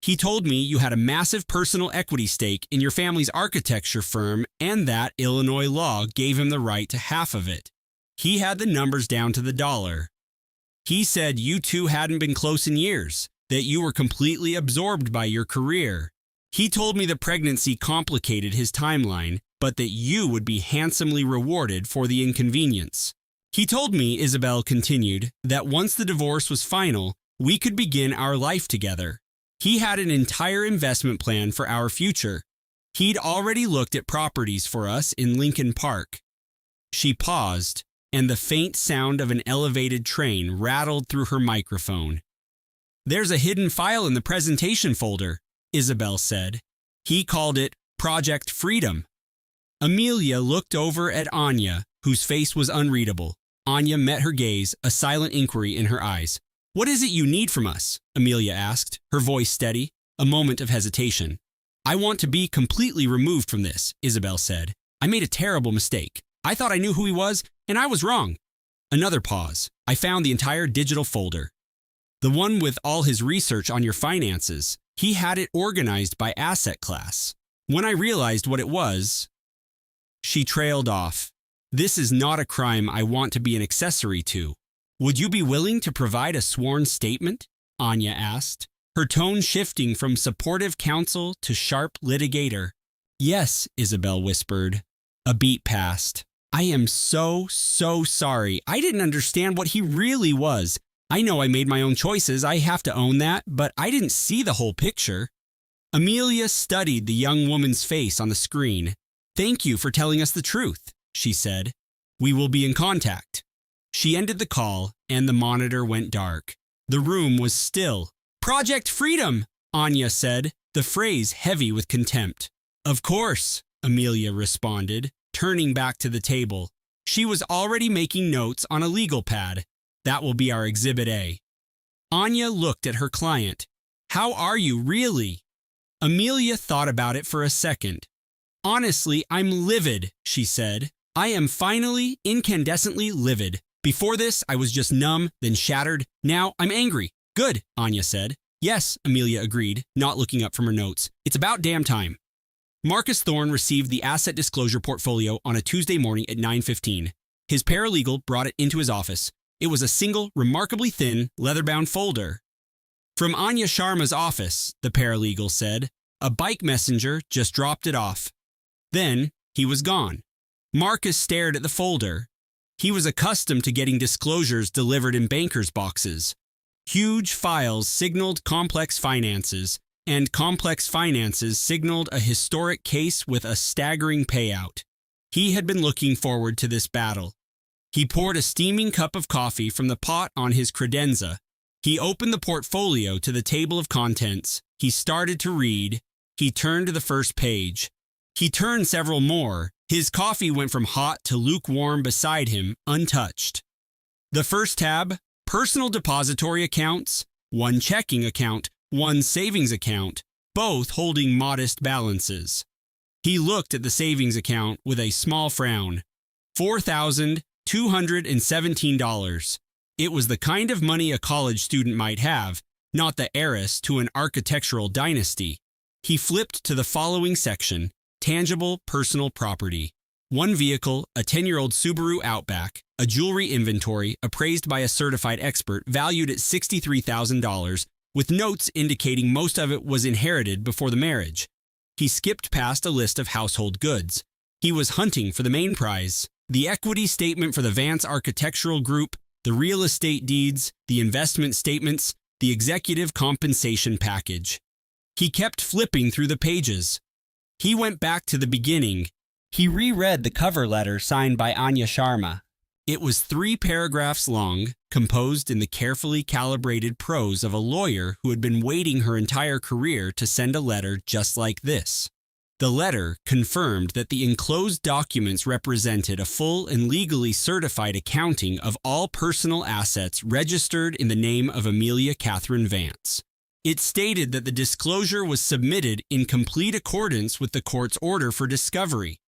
He told me you had a massive personal equity stake in your family's architecture firm and that Illinois law gave him the right to half of it. He had the numbers down to the dollar. He said you two hadn't been close in years, that you were completely absorbed by your career. He told me the pregnancy complicated his timeline, but that you would be handsomely rewarded for the inconvenience. He told me, Isabel continued, that once the divorce was final, we could begin our life together. He had an entire investment plan for our future. He'd already looked at properties for us in Lincoln Park. She paused, and the faint sound of an elevated train rattled through her microphone. There's a hidden file in the presentation folder, Isabel said. He called it Project Freedom. Amelia looked over at Anya, whose face was unreadable. Anya met her gaze, a silent inquiry in her eyes. What is it you need from us? Amelia asked, her voice steady, a moment of hesitation. I want to be completely removed from this, Isabel said. I made a terrible mistake. I thought I knew who he was, and I was wrong. Another pause. I found the entire digital folder. The one with all his research on your finances. He had it organized by asset class. When I realized what it was, she trailed off. This is not a crime I want to be an accessory to. Would you be willing to provide a sworn statement? Anya asked, her tone shifting from supportive counsel to sharp litigator. Yes, Isabel whispered. A beat passed. I am so sorry. I didn't understand what he really was. I know I made my own choices, I have to own that, but I didn't see the whole picture. Amelia studied the young woman's face on the screen. Thank you for telling us the truth, she said. We will be in contact. She ended the call, and the monitor went dark. The room was still. Project Freedom, Anya said, the phrase heavy with contempt. Of course, Amelia responded, turning back to the table. She was already making notes on a legal pad. That will be our Exhibit A. Anya looked at her client. How are you, really? Amelia thought about it for a second. Honestly, I'm livid, she said. I am finally incandescently livid. Before this, I was just numb, then shattered. Now I'm angry. Good, Anya said. Yes, Amelia agreed, not looking up from her notes. It's about damn time. Marcus Thorne received the asset disclosure portfolio on a Tuesday morning at 9:15. His paralegal brought it into his office. It was a single, remarkably thin, leather-bound folder. From Anya Sharma's office, the paralegal said. A bike messenger just dropped it off. Then he was gone. Marcus stared at the folder. He was accustomed to getting disclosures delivered in bankers' boxes. Huge files signaled complex finances, and complex finances signaled a historic case with a staggering payout. He had been looking forward to this battle. He poured a steaming cup of coffee from the pot on his credenza. He opened the portfolio to the table of contents. He started to read. He turned to the first page. He turned several more. His coffee went from hot to lukewarm beside him, untouched. The first tab, personal depository accounts, one checking account, one savings account, both holding modest balances. He looked at the savings account with a small frown. $4,217. It was the kind of money a college student might have, not the heiress to an architectural dynasty. He flipped to the following section, tangible personal property. One vehicle, a 10-year-old Subaru Outback, a jewelry inventory appraised by a certified expert valued at $63,000, with notes indicating most of it was inherited before the marriage. He skipped past a list of household goods. He was hunting for the main prize, the equity statement for the Vance Architectural Group, the real estate deeds, the investment statements, the executive compensation package. He kept flipping through the pages. He went back to the beginning. He reread the cover letter signed by Anya Sharma. It was 3 paragraphs long, composed in the carefully calibrated prose of a lawyer who had been waiting her entire career to send a letter just like this. The letter confirmed that the enclosed documents represented a full and legally certified accounting of all personal assets registered in the name of Amelia Catherine Vance. It stated that the disclosure was submitted in complete accordance with the court's order for discovery.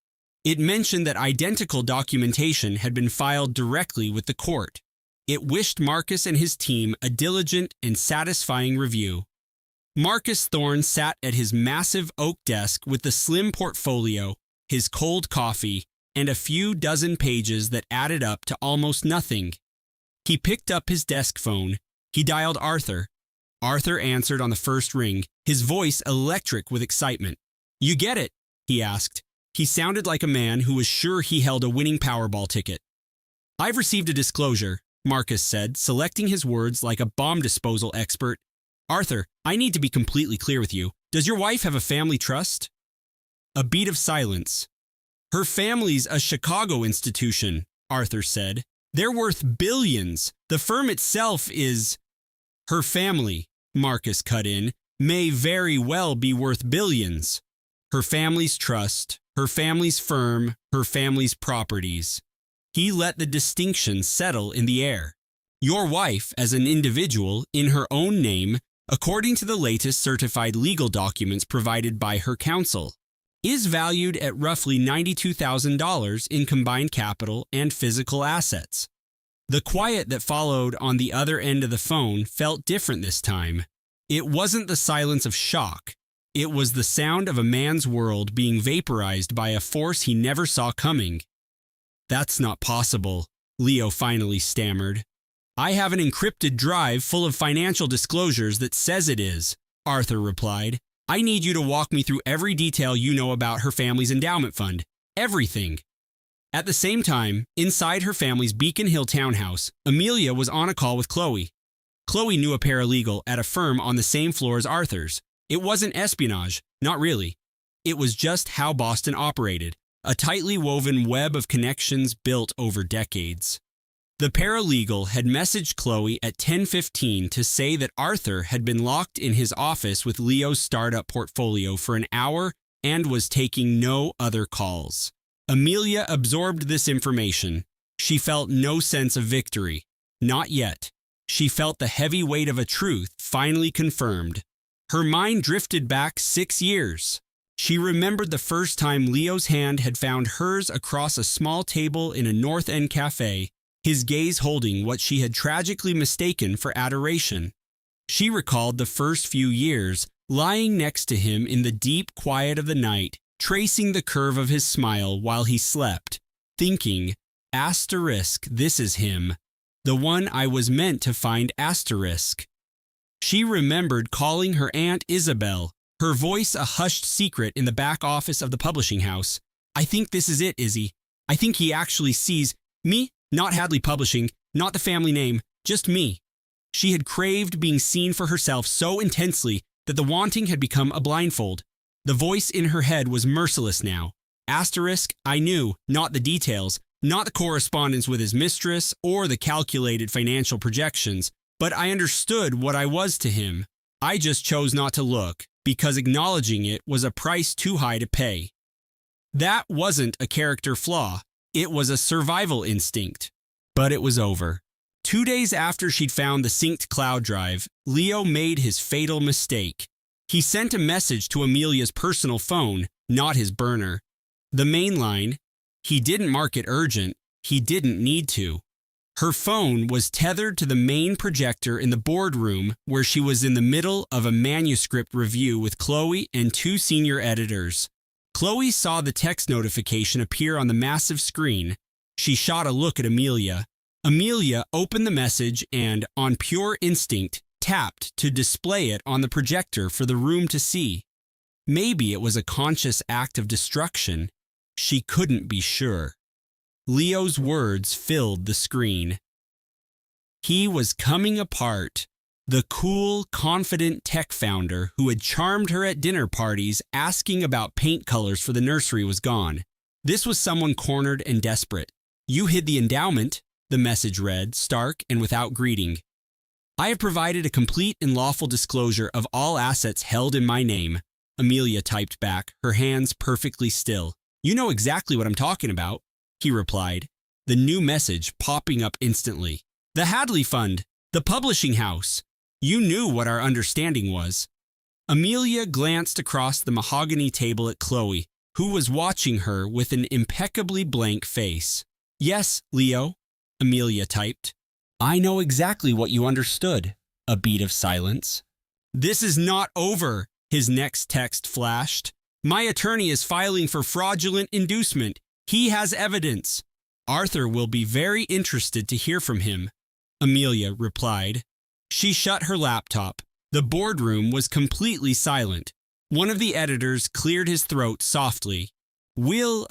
It mentioned that identical documentation had been filed directly with the court. It wished Marcus and his team a diligent and satisfying review. Marcus Thorne sat at his massive oak desk with the slim portfolio, his cold coffee, and a few dozen pages that added up to almost nothing. He picked up his desk phone. He dialed Arthur. Arthur answered on the first ring, his voice electric with excitement. "You get it?" he asked. He sounded like a man who was sure he held a winning Powerball ticket. "I've received a disclosure," Marcus said, selecting his words like a bomb disposal expert. Arthur, I need to be completely clear with you. Does your wife have a family trust? A beat of silence. Her family's a Chicago institution, Arthur said. They're worth billions. The firm itself is... Her family, Marcus cut in, may very well be worth billions. Her family's trust, her family's firm, her family's properties. He let the distinction settle in the air. Your wife, as an individual, in her own name, according to the latest certified legal documents provided by her counsel, is valued at roughly $92,000 in combined capital and physical assets. The quiet that followed on the other end of the phone felt different this time. It wasn't the silence of shock. It was the sound of a man's world being vaporized by a force he never saw coming. That's not possible, Leo finally stammered. I have an encrypted drive full of financial disclosures that says it is, Arthur replied. I need you to walk me through every detail you know about her family's endowment fund. Everything. At the same time, inside her family's Beacon Hill townhouse, Amelia was on a call with Chloe. Chloe knew a paralegal at a firm on the same floor as Arthur's. It wasn't espionage, not really. It was just how Boston operated, a tightly woven web of connections built over decades. The paralegal had messaged Chloe at 10:15 to say that Arthur had been locked in his office with Leo's startup portfolio for an hour and was taking no other calls. Amelia absorbed this information. She felt no sense of victory. Not yet. She felt the heavy weight of a truth finally confirmed. Her mind drifted back 6 years. She remembered the first time Leo's hand had found hers across a small table in a North End cafe, his gaze holding what she had tragically mistaken for adoration. She recalled the first few years, lying next to him in the deep quiet of the night, tracing the curve of his smile while he slept, thinking, asterisk, this is him, the one I was meant to find, asterisk. She remembered calling her Aunt Isabel, her voice a hushed secret in the back office of the publishing house. I think this is it, Izzy. I think he actually sees me, not Hadley Publishing, not the family name, just me. She had craved being seen for herself so intensely that the wanting had become a blindfold. The voice in her head was merciless now. Asterisk, I knew, not the details, not the correspondence with his mistress or the calculated financial projections, but I understood what I was to him. I just chose not to look, because acknowledging it was a price too high to pay. That wasn't a character flaw. It was a survival instinct. But it was over. 2 days after she'd found the synced cloud drive, Leo made his fatal mistake. He sent a message to Amelia's personal phone, not his burner. The main line. He didn't mark it urgent. He didn't need to. Her phone was tethered to the main projector in the boardroom where she was in the middle of a manuscript review with Chloe and 2 senior editors. Chloe saw the text notification appear on the massive screen. She shot a look at Amelia. Amelia opened the message and, on pure instinct, tapped to display it on the projector for the room to see. Maybe it was a conscious act of destruction. She couldn't be sure. Leo's words filled the screen. He was coming apart. The cool, confident tech founder who had charmed her at dinner parties asking about paint colors for the nursery was gone. This was someone cornered and desperate. You hid the endowment, the message read, stark and without greeting. I have provided a complete and lawful disclosure of all assets held in my name, Amelia typed back, her hands perfectly still. You know exactly what I'm talking about, he replied, the new message popping up instantly. The Hadley Fund, the publishing house. You knew what our understanding was. Amelia glanced across the mahogany table at Chloe, who was watching her with an impeccably blank face. Yes, Leo, Amelia typed. I know exactly what you understood. A beat of silence. This is not over, his next text flashed. My attorney is filing for fraudulent inducement. He has evidence. Arthur will be very interested to hear from him, Amelia replied. She shut her laptop. The boardroom was completely silent. One of the editors cleared his throat softly. We'll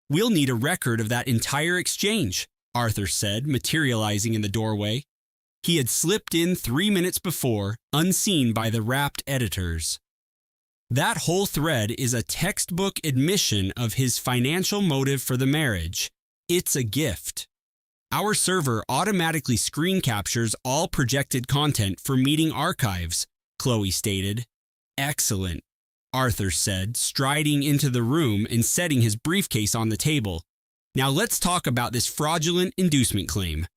need a record of that entire exchange, Arthur said, materializing in the doorway. He had slipped in 3 minutes before, unseen by the rapt editors. That whole thread is a textbook admission of his financial motive for the marriage. It's a gift. Our server automatically screen captures all projected content for meeting archives, Chloe stated. Excellent, Arthur said, striding into the room and setting his briefcase on the table. Now let's talk about this fraudulent inducement claim.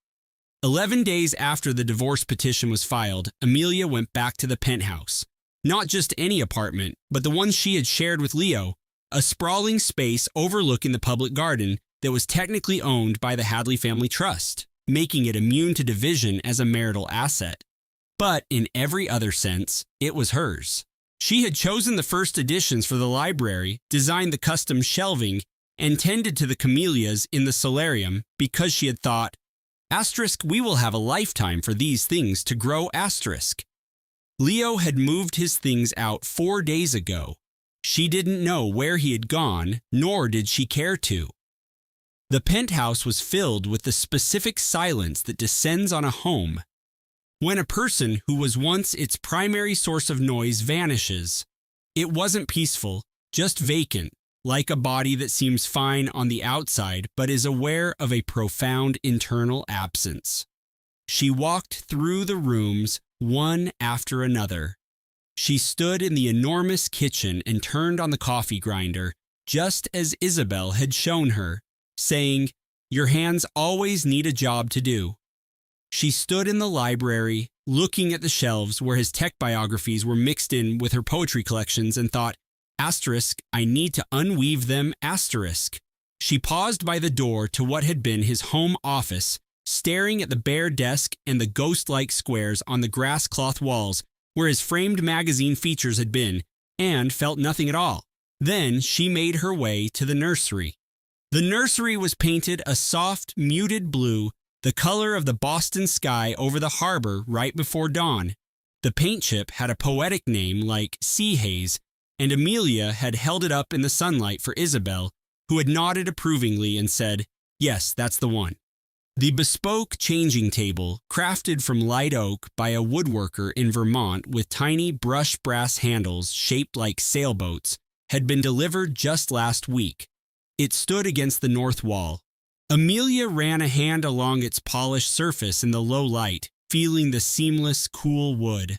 11 days after the divorce petition was filed, Amelia went back to the penthouse. Not just any apartment, but the one she had shared with Leo, a sprawling space overlooking the public garden that was technically owned by the Hadley Family Trust, making it immune to division as a marital asset. But in every other sense, it was hers. She had chosen the first editions for the library, designed the custom shelving, and tended to the camellias in the solarium because she had thought, *, we will have a lifetime for these things to grow *. Leo had moved his things out 4 days ago. She didn't know where he had gone, nor did she care to. The penthouse was filled with the specific silence that descends on a home. When a person who was once its primary source of noise vanishes, it wasn't peaceful, just vacant, like a body that seems fine on the outside but is aware of a profound internal absence. She walked through the rooms, one after another. She stood in the enormous kitchen and turned on the coffee grinder, just as Isabel had shown her, saying, "Your hands always need a job to do." She stood in the library, looking at the shelves where his tech biographies were mixed in with her poetry collections and thought, I need to unweave them, *. She paused by the door to what had been his home office, staring at the bare desk and the ghost-like squares on the grass cloth walls where his framed magazine features had been, and felt nothing at all. Then she made her way to the nursery. The nursery was painted a soft, muted blue, the color of the Boston sky over the harbor right before dawn. The paint chip had a poetic name like Sea Haze, and Amelia had held it up in the sunlight for Isabel, who had nodded approvingly and said, "Yes, that's the one." The bespoke changing table, crafted from light oak by a woodworker in Vermont with tiny brushed brass handles shaped like sailboats, had been delivered just last week. It stood against the north wall. Amelia ran a hand along its polished surface in the low light, feeling the seamless, cool wood.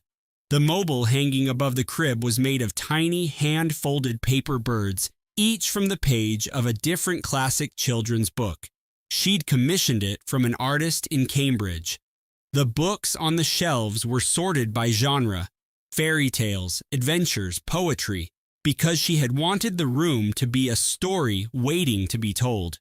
The mobile hanging above the crib was made of tiny, hand-folded paper birds, each from the page of a different classic children's book. She'd commissioned it from an artist in Cambridge. The books on the shelves were sorted by genre, fairy tales, adventures, poetry, because she had wanted the room to be a story waiting to be told.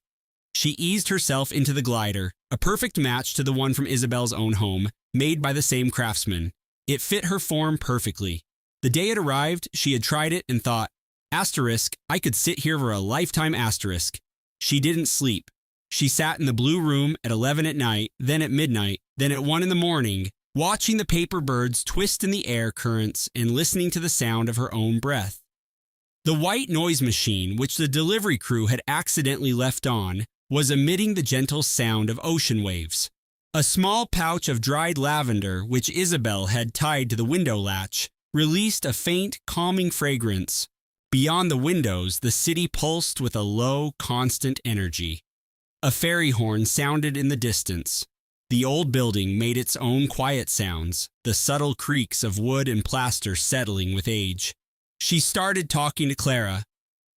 She eased herself into the glider, a perfect match to the one from Isabel's own home, made by the same craftsman. It fit her form perfectly. The day it arrived, she had tried it and thought, I could sit here for a lifetime *. She didn't sleep. She sat in the blue room at 11 at night, then at midnight, then at 1 in the morning, watching the paper birds twist in the air currents and listening to the sound of her own breath. The white noise machine, which the delivery crew had accidentally left on, was emitting the gentle sound of ocean waves. A small pouch of dried lavender, which Isabel had tied to the window latch, released a faint, calming fragrance. Beyond the windows, the city pulsed with a low, constant energy. A fairy horn sounded in the distance. The old building made its own quiet sounds, the subtle creaks of wood and plaster settling with age. She started talking to Clara.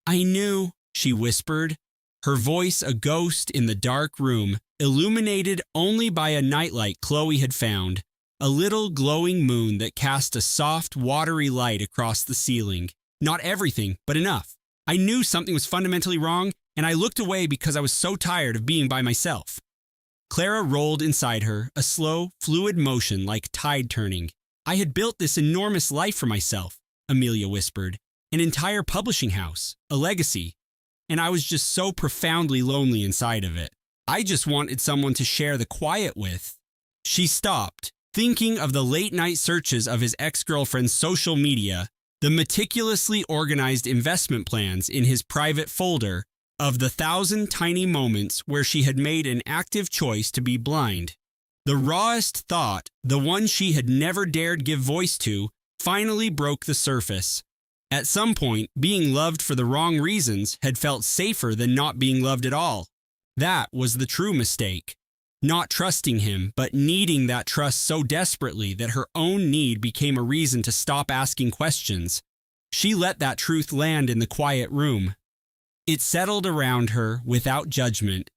"I knew," she whispered, her voice a ghost in the dark room, illuminated only by a nightlight Chloe had found, a little glowing moon that cast a soft, watery light across the ceiling. Not everything, but enough. I knew something was fundamentally wrong, and I looked away because I was so tired of being by myself. Clara rolled inside her, a slow, fluid motion like tide turning. "I had built this enormous life for myself," Amelia whispered. "An entire publishing house, a legacy. And I was just so profoundly lonely inside of it. I just wanted someone to share the quiet with." She stopped, thinking of the late-night searches of his ex-girlfriend's social media, the meticulously organized investment plans in his private folder, of the 1,000 tiny moments where she had made an active choice to be blind. The rawest thought, the one she had never dared give voice to, finally broke the surface. At some point, being loved for the wrong reasons had felt safer than not being loved at all. That was the true mistake. Not trusting him, but needing that trust so desperately that her own need became a reason to stop asking questions. She let that truth land in the quiet room. It settled around her without judgment.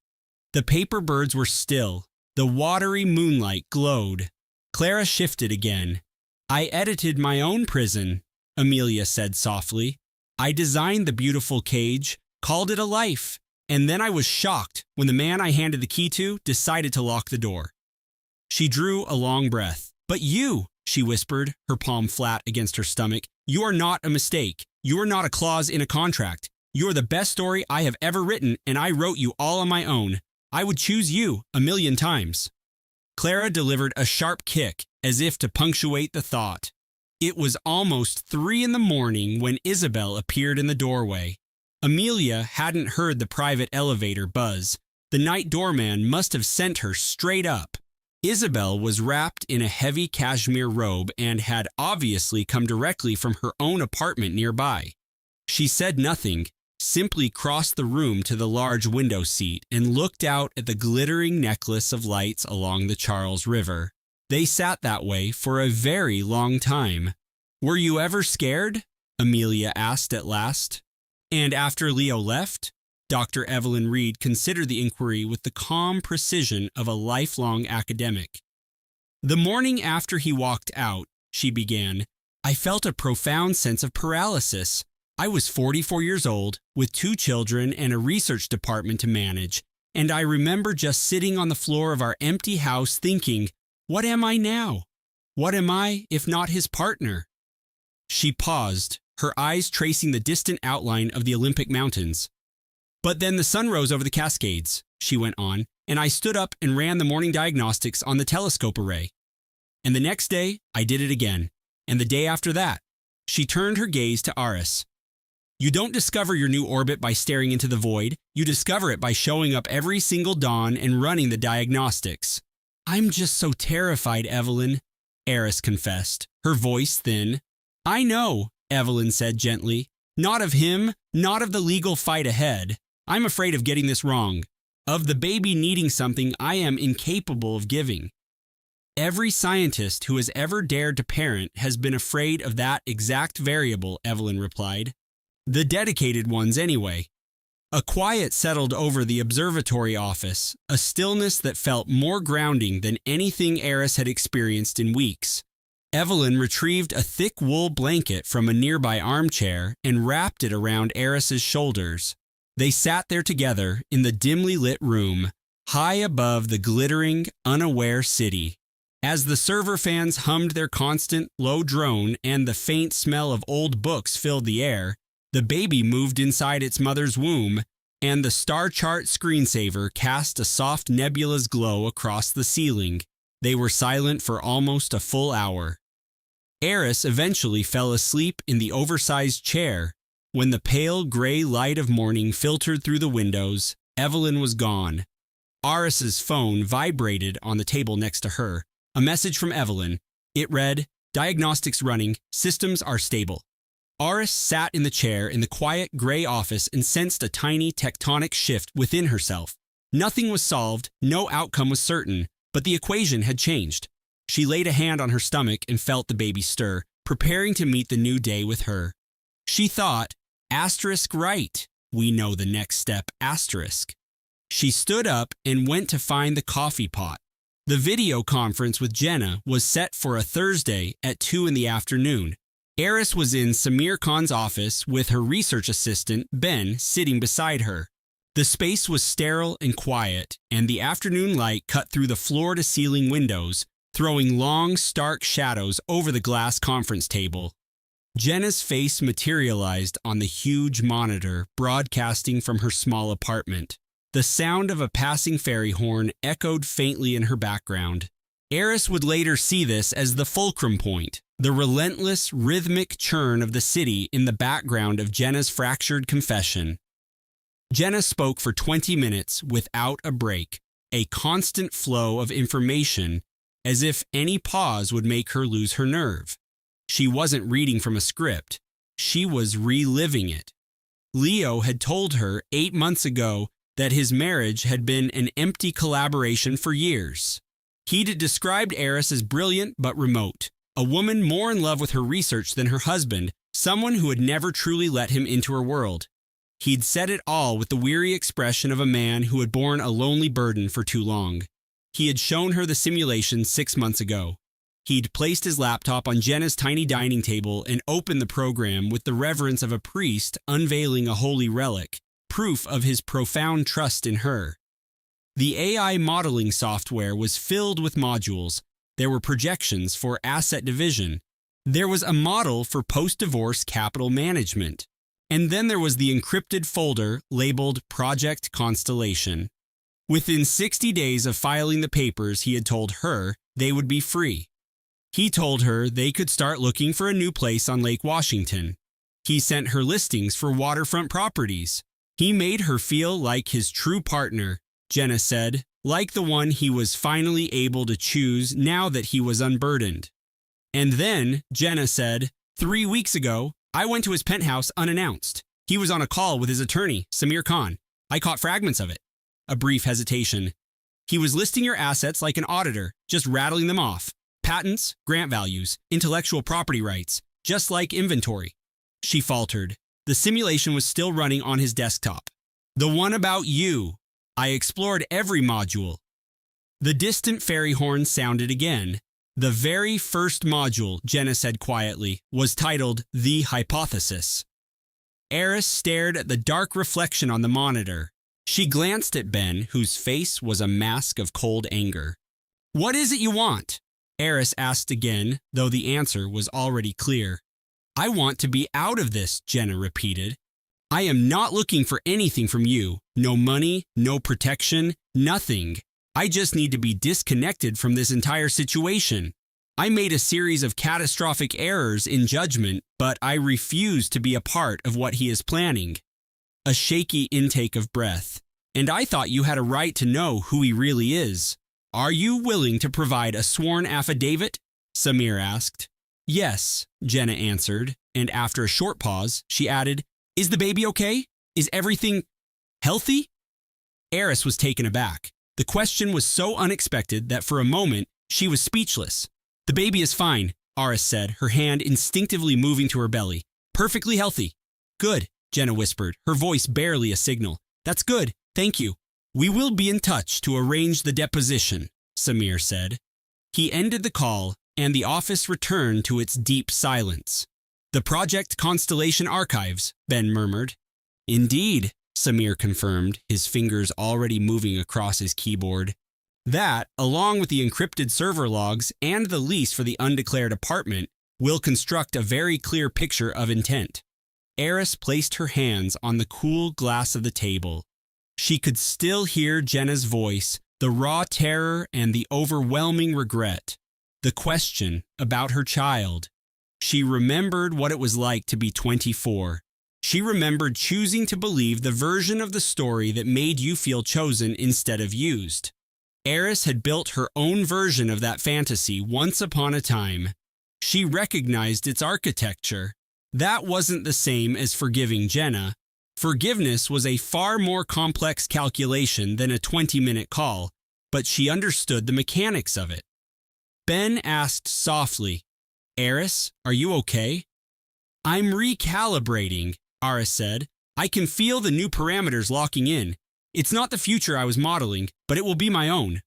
The paper birds were still. The watery moonlight glowed. Clara shifted again. "I edited my own prison," Amelia said softly. "I designed the beautiful cage, called it a life, and then I was shocked when the man I handed the key to decided to lock the door." She drew a long breath. "But you," she whispered, her palm flat against her stomach, "you are not a mistake. You are not a clause in a contract. You are the best story I have ever written, and I wrote you all on my own. I would choose you 1,000,000 times." Clara delivered a sharp kick, as if to punctuate the thought. It was almost 3 a.m. when Isabel appeared in the doorway. Amelia hadn't heard the private elevator buzz. The night doorman must have sent her straight up. Isabel was wrapped in a heavy cashmere robe and had obviously come directly from her own apartment nearby. She said nothing, simply crossed the room to the large window seat and looked out at the glittering necklace of lights along the Charles River. They sat that way for a very long time. "Were you ever scared?" Amelia asked at last. "And after Leo left?" Dr. Evelyn Reed considered the inquiry with the calm precision of a lifelong academic. "The morning after he walked out," she began, "I felt a profound sense of paralysis. I was 44 years old, with 2 children and a research department to manage, and I remember just sitting on the floor of our empty house thinking, what am I now? What am I if not his partner?" She paused, her eyes tracing the distant outline of the Olympic Mountains. "But then the sun rose over the Cascades," she went on, "and I stood up and ran the morning diagnostics on the telescope array. And the next day, I did it again. And the day after that." She turned her gaze to Aris. "You don't discover your new orbit by staring into the void. You discover it by showing up every single dawn and running the diagnostics." "I'm just so terrified, Evelyn," Aris confessed, her voice thin. "I know," Evelyn said gently. "Not of him, not of the legal fight ahead. I'm afraid of getting this wrong. Of the baby needing something I am incapable of giving." "Every scientist who has ever dared to parent has been afraid of that exact variable," Evelyn replied. "The dedicated ones, anyway." A quiet settled over the observatory office, a stillness that felt more grounding than anything Aris had experienced in weeks. Evelyn retrieved a thick wool blanket from a nearby armchair and wrapped it around Aris's shoulders. They sat there together in the dimly lit room, high above the glittering, unaware city. As the server fans hummed their constant, low drone and the faint smell of old books filled the air, the baby moved inside its mother's womb, and the star chart screensaver cast a soft nebula's glow across the ceiling. They were silent for almost a full hour. Aris eventually fell asleep in the oversized chair. When the pale gray light of morning filtered through the windows, Evelyn was gone. Aris's phone vibrated on the table next to her. A message from Evelyn. It read, "Diagnostics running, systems are stable." Aris sat in the chair in the quiet gray office and sensed a tiny tectonic shift within herself. Nothing was solved, no outcome was certain, but the equation had changed. She laid a hand on her stomach and felt the baby stir, preparing to meet the new day with her. She thought, right, we know the next step, *. She stood up and went to find the coffee pot. The video conference with Jenna was set for a Thursday at 2 in the afternoon. Aris was in Samir Khan's office with her research assistant, Ben, sitting beside her. The space was sterile and quiet, and the afternoon light cut through the floor-to-ceiling windows, throwing long, stark shadows over the glass conference table. Jenna's face materialized on the huge monitor broadcasting from her small apartment. The sound of a passing ferry horn echoed faintly in her background. Aris would later see this as the fulcrum point, the relentless, rhythmic churn of the city in the background of Jenna's fractured confession. Jenna spoke for 20 minutes without a break, a constant flow of information, as if any pause would make her lose her nerve. She wasn't reading from a script. She was reliving it. Leo had told her 8 months ago that his marriage had been an empty collaboration for years. He'd described Eris as brilliant but remote, a woman more in love with her research than her husband, someone who had never truly let him into her world. He'd said it all with the weary expression of a man who had borne a lonely burden for too long. He had shown her the simulation 6 months ago. He'd placed his laptop on Jenna's tiny dining table and opened the program with the reverence of a priest unveiling a holy relic, proof of his profound trust in her. The AI modeling software was filled with modules. There were projections for asset division. There was a model for post-divorce capital management. And then there was the encrypted folder labeled Project Constellation. Within 60 days of filing the papers, he had told her they would be free. He told her they could start looking for a new place on Lake Washington. He sent her listings for waterfront properties. He made her feel like his true partner, Jenna said, like the one he was finally able to choose now that he was unburdened. And then, Jenna said, 3 weeks ago, I went to his penthouse unannounced. He was on a call with his attorney, Samir Khan. I caught fragments of it. A brief hesitation. He was listing your assets like an auditor, just rattling them off. Patents, grant values, intellectual property rights, just like inventory. She faltered. The simulation was still running on his desktop. The one about you. I explored every module. The distant fairy horn sounded again. The very first module, Jenna said quietly, was titled The Hypothesis. Eris stared at the dark reflection on the monitor. She glanced at Ben, whose face was a mask of cold anger. What is it you want? Eris asked again, though the answer was already clear. I want to be out of this, Jenna repeated. I am not looking for anything from you. No money, no protection, nothing. I just need to be disconnected from this entire situation. I made a series of catastrophic errors in judgment, but I refuse to be a part of what he is planning. A shaky intake of breath. And I thought you had a right to know who he really is. Are you willing to provide a sworn affidavit? Samir asked. Yes, Jenna answered, and after a short pause, she added, Is the baby okay? Is everything healthy? Eris was taken aback. The question was so unexpected that for a moment, she was speechless. The baby is fine, Aris said, her hand instinctively moving to her belly. Perfectly healthy. Good, Jenna whispered, her voice barely a signal. That's good, thank you. We will be in touch to arrange the deposition, Samir said. He ended the call, and the office returned to its deep silence. The Project Constellation archives, Ben murmured. Indeed, Samir confirmed, his fingers already moving across his keyboard. That, along with the encrypted server logs and the lease for the undeclared apartment, will construct a very clear picture of intent. Eris placed her hands on the cool glass of the table. She could still hear Jenna's voice, the raw terror and the overwhelming regret. The question about her child. She remembered what it was like to be 24. She remembered choosing to believe the version of the story that made you feel chosen instead of used. Eris had built her own version of that fantasy once upon a time. She recognized its architecture. That wasn't the same as forgiving Jenna. Forgiveness was a far more complex calculation than a 20-minute call, but she understood the mechanics of it. Ben asked softly, Eris, are you okay? I'm recalibrating, Aris said. I can feel the new parameters locking in. It's not the future I was modeling, but it will be my own.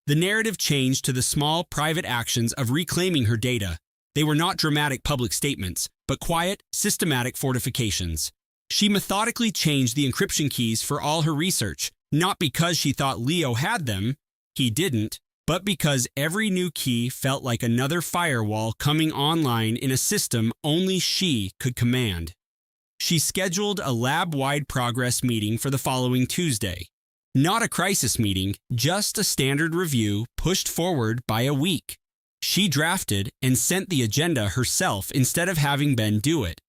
The narrative changed to the small private actions of reclaiming her data. They were not dramatic public statements, but quiet, systematic fortifications. She methodically changed the encryption keys for all her research, not because she thought Leo had them, he didn't, but because every new key felt like another firewall coming online in a system only she could command. She scheduled a lab-wide progress meeting for the following Tuesday. Not a crisis meeting, just a standard review pushed forward by a week. She drafted and sent the agenda herself instead of having Ben do it.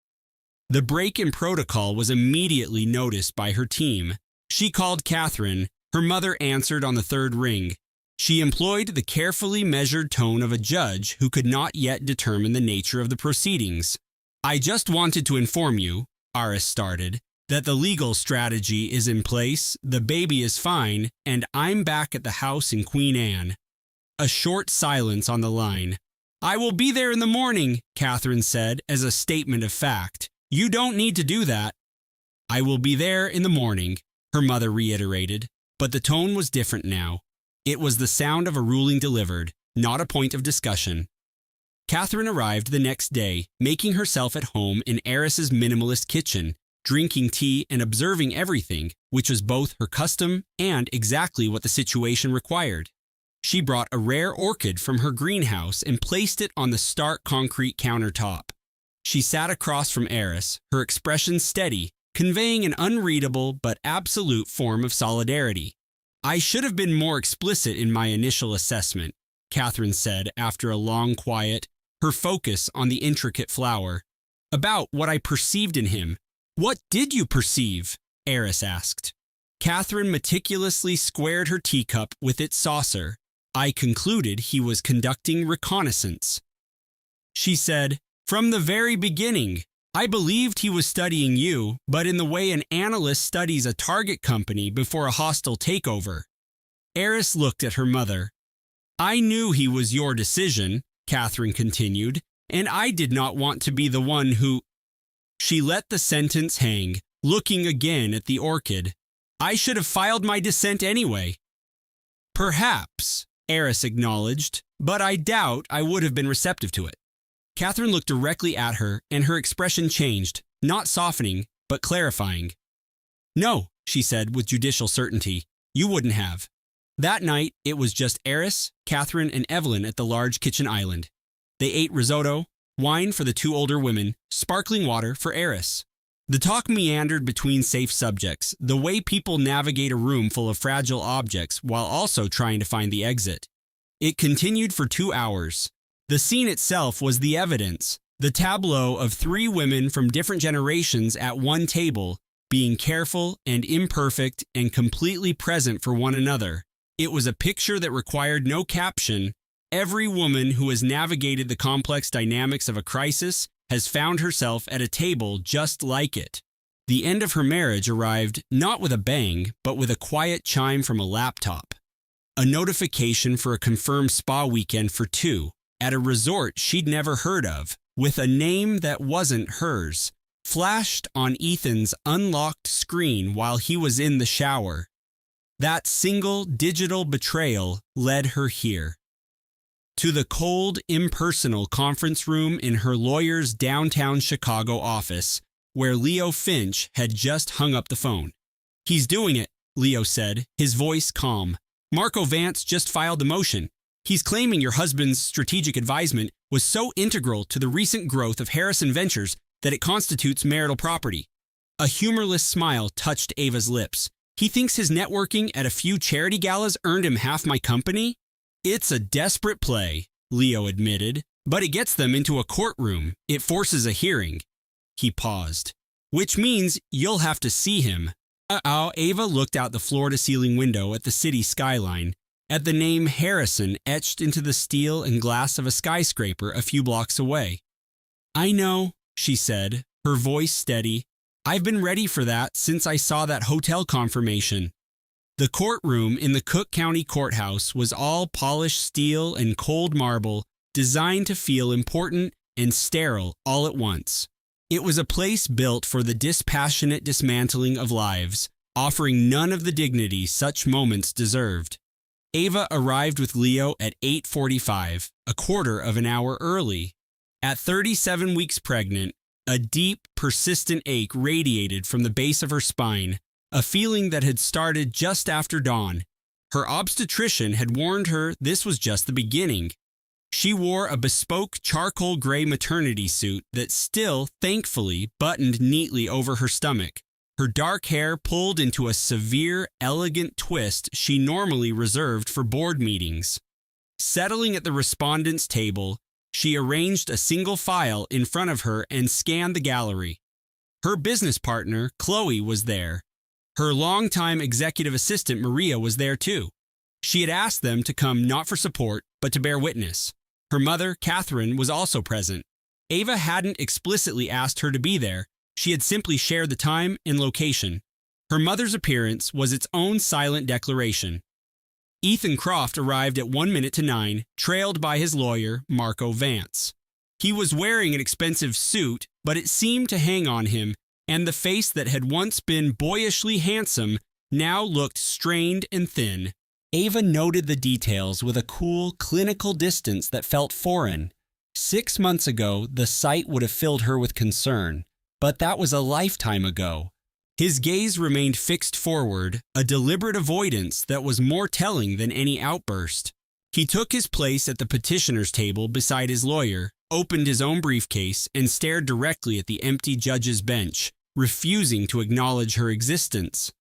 The break in protocol was immediately noticed by her team. She called Catherine, Her mother answered on the third ring. She employed the carefully measured tone of a judge who could not yet determine the nature of the proceedings. I just wanted to inform you, Aris started, that the legal strategy is in place, the baby is fine, and I'm back at the house in Queen Anne. A short silence on the line. I will be there in the morning, Catherine said as a statement of fact. You don't need to do that. I will be there in the morning, her mother reiterated, but the tone was different now. It was the sound of a ruling delivered, not a point of discussion. Catherine arrived the next day, making herself at home in Aris's minimalist kitchen, drinking tea and observing everything, which was both her custom and exactly what the situation required. She brought a rare orchid from her greenhouse and placed it on the stark concrete countertop. She sat across from Aris, her expression steady, conveying an unreadable but absolute form of solidarity. I should have been more explicit in my initial assessment, Catherine said after a long quiet, her focus on the intricate flower. About what I perceived in him. What did you perceive? Aris asked. Catherine meticulously squared her teacup with its saucer. I concluded he was conducting reconnaissance. She said, from the very beginning, I believed he was studying you, but in the way an analyst studies a target company before a hostile takeover. Aris looked at her mother. I knew he was your decision, Catherine continued, and I did not want to be the one who... She let the sentence hang, looking again at the orchid. I should have filed my dissent anyway. Perhaps, Aris acknowledged, but I doubt I would have been receptive to it. Catherine looked directly at her, and her expression changed, not softening, but clarifying. No, she said with judicial certainty, you wouldn't have. That night, it was just Aris, Catherine, and Evelyn at the large kitchen island. They ate risotto, wine for the two older women, sparkling water for Aris. The talk meandered between safe subjects, the way people navigate a room full of fragile objects while also trying to find the exit. It continued for 2 hours. The scene itself was the evidence, the tableau of 3 women from different generations at one table, being careful and imperfect and completely present for one another. It was a picture that required no caption. Every woman who has navigated the complex dynamics of a crisis has found herself at a table just like it. The end of her marriage arrived not with a bang, but with a quiet chime from a laptop. A notification for a confirmed spa weekend for 2, at a resort she'd never heard of, with a name that wasn't hers, flashed on Ethan's unlocked screen while he was in the shower. That single digital betrayal led her here. To the cold, impersonal conference room in her lawyer's downtown Chicago office, where Leo Finch had just hung up the phone. He's doing it, Leo said, his voice calm. Marco Vance just filed the motion. He's claiming your husband's strategic advisement was so integral to the recent growth of Harrison Ventures that it constitutes marital property. A humorless smile touched Ava's lips. He thinks his networking at a few charity galas earned him half my company? It's a desperate play, Leo admitted, but it gets them into a courtroom. It forces a hearing. He paused. Which means you'll have to see him. Ava looked out the floor-to-ceiling window at the city skyline, at the name Harrison etched into the steel and glass of a skyscraper a few blocks away. I know, she said, her voice steady. I've been ready for that since I saw that hotel confirmation. The courtroom in the Cook County Courthouse was all polished steel and cold marble, designed to feel important and sterile all at once. It was a place built for the dispassionate dismantling of lives, offering none of the dignity such moments deserved. Ava arrived with Leo at 8:45, a quarter of an hour early. At 37 weeks pregnant, a deep, persistent ache radiated from the base of her spine, a feeling that had started just after dawn. Her obstetrician had warned her this was just the beginning. She wore a bespoke charcoal gray maternity suit that still, thankfully, buttoned neatly over her stomach, her dark hair pulled into a severe, elegant twist she normally reserved for board meetings. Settling at the respondents' table, she arranged a single file in front of her and scanned the gallery. Her business partner, Chloe, was there. Her longtime executive assistant, Maria, was there too. She had asked them to come not for support, but to bear witness. Her mother, Catherine, was also present. Ava hadn't explicitly asked her to be there. She had simply shared the time and location. Her mother's appearance was its own silent declaration. Ethan Croft arrived at 9:01, trailed by his lawyer, Marco Vance. He was wearing an expensive suit, but it seemed to hang on him, and the face that had once been boyishly handsome now looked strained and thin. Ava noted the details with a cool, clinical distance that felt foreign. 6 months ago, the sight would have filled her with concern, but that was a lifetime ago. His gaze remained fixed forward, a deliberate avoidance that was more telling than any outburst. He took his place at the petitioner's table beside his lawyer, opened his own briefcase, and stared directly at the empty judge's bench, refusing to acknowledge her existence.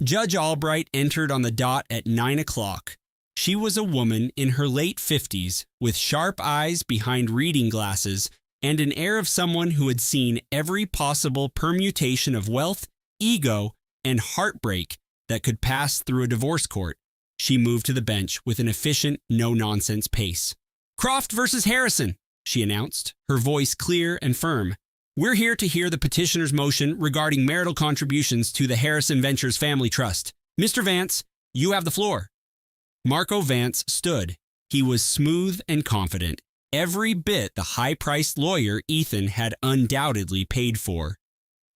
Judge Albright entered on the dot at 9 o'clock. She was a woman in her late 50s, with sharp eyes behind reading glasses and an air of someone who had seen every possible permutation of wealth, ego, and heartbreak that could pass through a divorce court. She moved to the bench with an efficient, no-nonsense pace. "Croft versus Harrison," she announced, her voice clear and firm. "We're here to hear the petitioner's motion regarding marital contributions to the Harrison Ventures Family Trust. Mr. Vance, you have the floor." Marco Vance stood. He was smooth and confident, every bit the high-priced lawyer Ethan had undoubtedly paid for.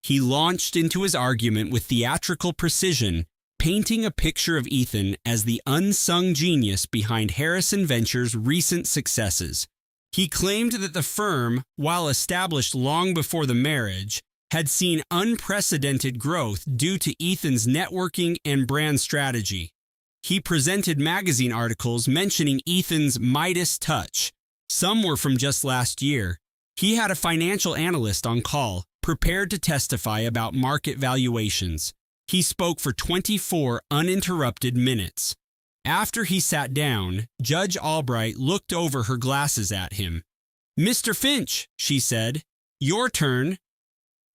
He launched into his argument with theatrical precision, painting a picture of Ethan as the unsung genius behind Harrison Ventures' recent successes. He claimed that the firm, while established long before the marriage, had seen unprecedented growth due to Ethan's networking and brand strategy. He presented magazine articles mentioning Ethan's Midas touch. Some were from just last year. He had a financial analyst on call, prepared to testify about market valuations. He spoke for 24 uninterrupted minutes. After he sat down, Judge Albright looked over her glasses at him. "Mr. Finch," she said, "your turn."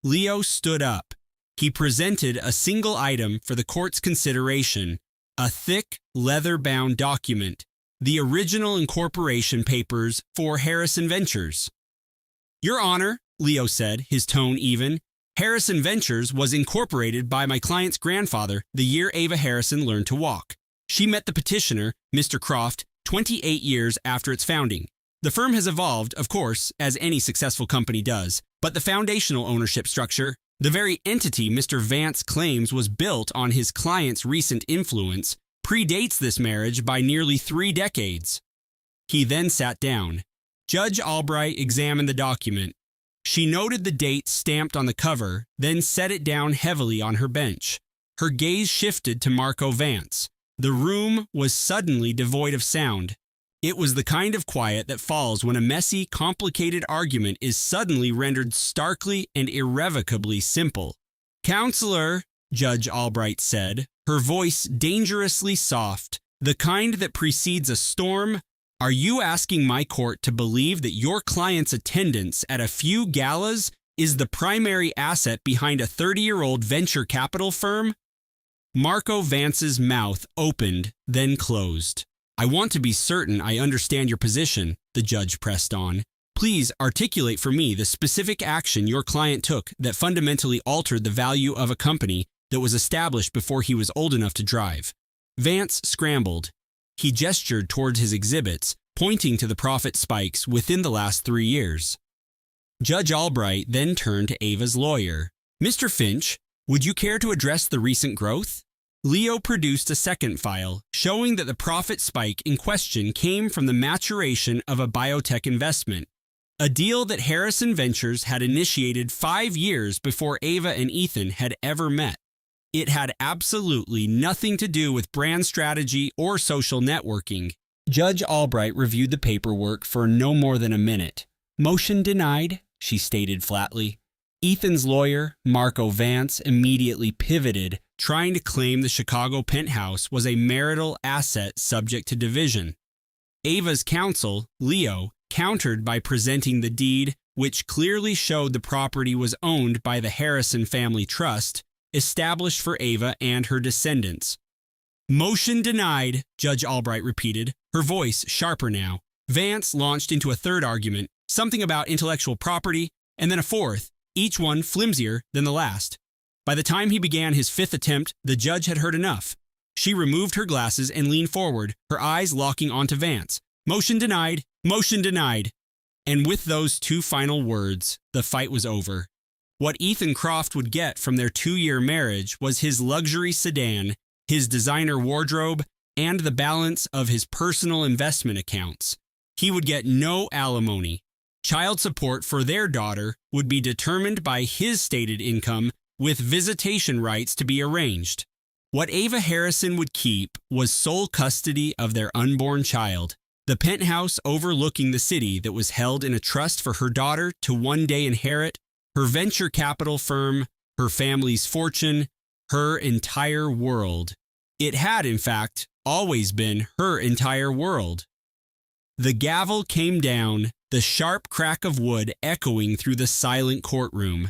Leo stood up. He presented a single item for the court's consideration, a thick, leather-bound document, the original incorporation papers for Harrison Ventures. "Your Honor," Leo said, his tone even, "Harrison Ventures was incorporated by my client's grandfather the year Ava Harrison learned to walk. She met the petitioner, Mr. Croft, 28 years after its founding. The firm has evolved, of course, as any successful company does, but the foundational ownership structure, the very entity Mr. Vance claims was built on his client's recent influence, predates this marriage by nearly 3 decades. He then sat down. Judge Albright examined the document. She noted the date stamped on the cover, then set it down heavily on her bench. Her gaze shifted to Marco Vance. The room was suddenly devoid of sound. It was the kind of quiet that falls when a messy, complicated argument is suddenly rendered starkly and irrevocably simple. "Counselor," Judge Albright said, her voice dangerously soft, the kind that precedes a storm, "are you asking my court to believe that your client's attendance at a few galas is the primary asset behind a 30-year-old venture capital firm?" Marco Vance's mouth opened, then closed. "I want to be certain I understand your position," the judge pressed on. "Please articulate for me the specific action your client took that fundamentally altered the value of a company that was established before he was old enough to drive." Vance scrambled. He gestured towards his exhibits, pointing to the profit spikes within the last 3 years. Judge Albright then turned to Ava's lawyer. "Mr. Finch, would you care to address the recent growth?" Leo produced a second file, showing that the profit spike in question came from the maturation of a biotech investment, a deal that Harrison Ventures had initiated 5 years before Ava and Ethan had ever met. It had absolutely nothing to do with brand strategy or social networking. Judge Albright reviewed the paperwork for no more than a minute. "Motion denied," she stated flatly. Ethan's lawyer, Marco Vance, immediately pivoted, trying to claim the Chicago penthouse was a marital asset subject to division. Ava's counsel, Leo, countered by presenting the deed, which clearly showed the property was owned by the Harrison Family Trust, established for Ava and her descendants. Motion denied, Judge Albright repeated, her voice sharper now. Vance launched into a third argument, something about intellectual property, and then a fourth, each one flimsier than the last. By the time he began his fifth attempt, the judge had heard enough. She removed her glasses and leaned forward, her eyes locking onto Vance. Motion denied, motion denied. And with those two final words, the fight was over. What Ethan Croft would get from their 2-year marriage was his luxury sedan, his designer wardrobe, and the balance of his personal investment accounts. He would get no alimony. Child support for their daughter would be determined by his stated income, with visitation rights to be arranged. What Ava Harrison would keep was sole custody of their unborn child, the penthouse overlooking the city that was held in a trust for her daughter to one day inherit, her venture capital firm, her family's fortune, her entire world. It had, in fact, always been her entire world. The gavel came down, the sharp crack of wood echoing through the silent courtroom.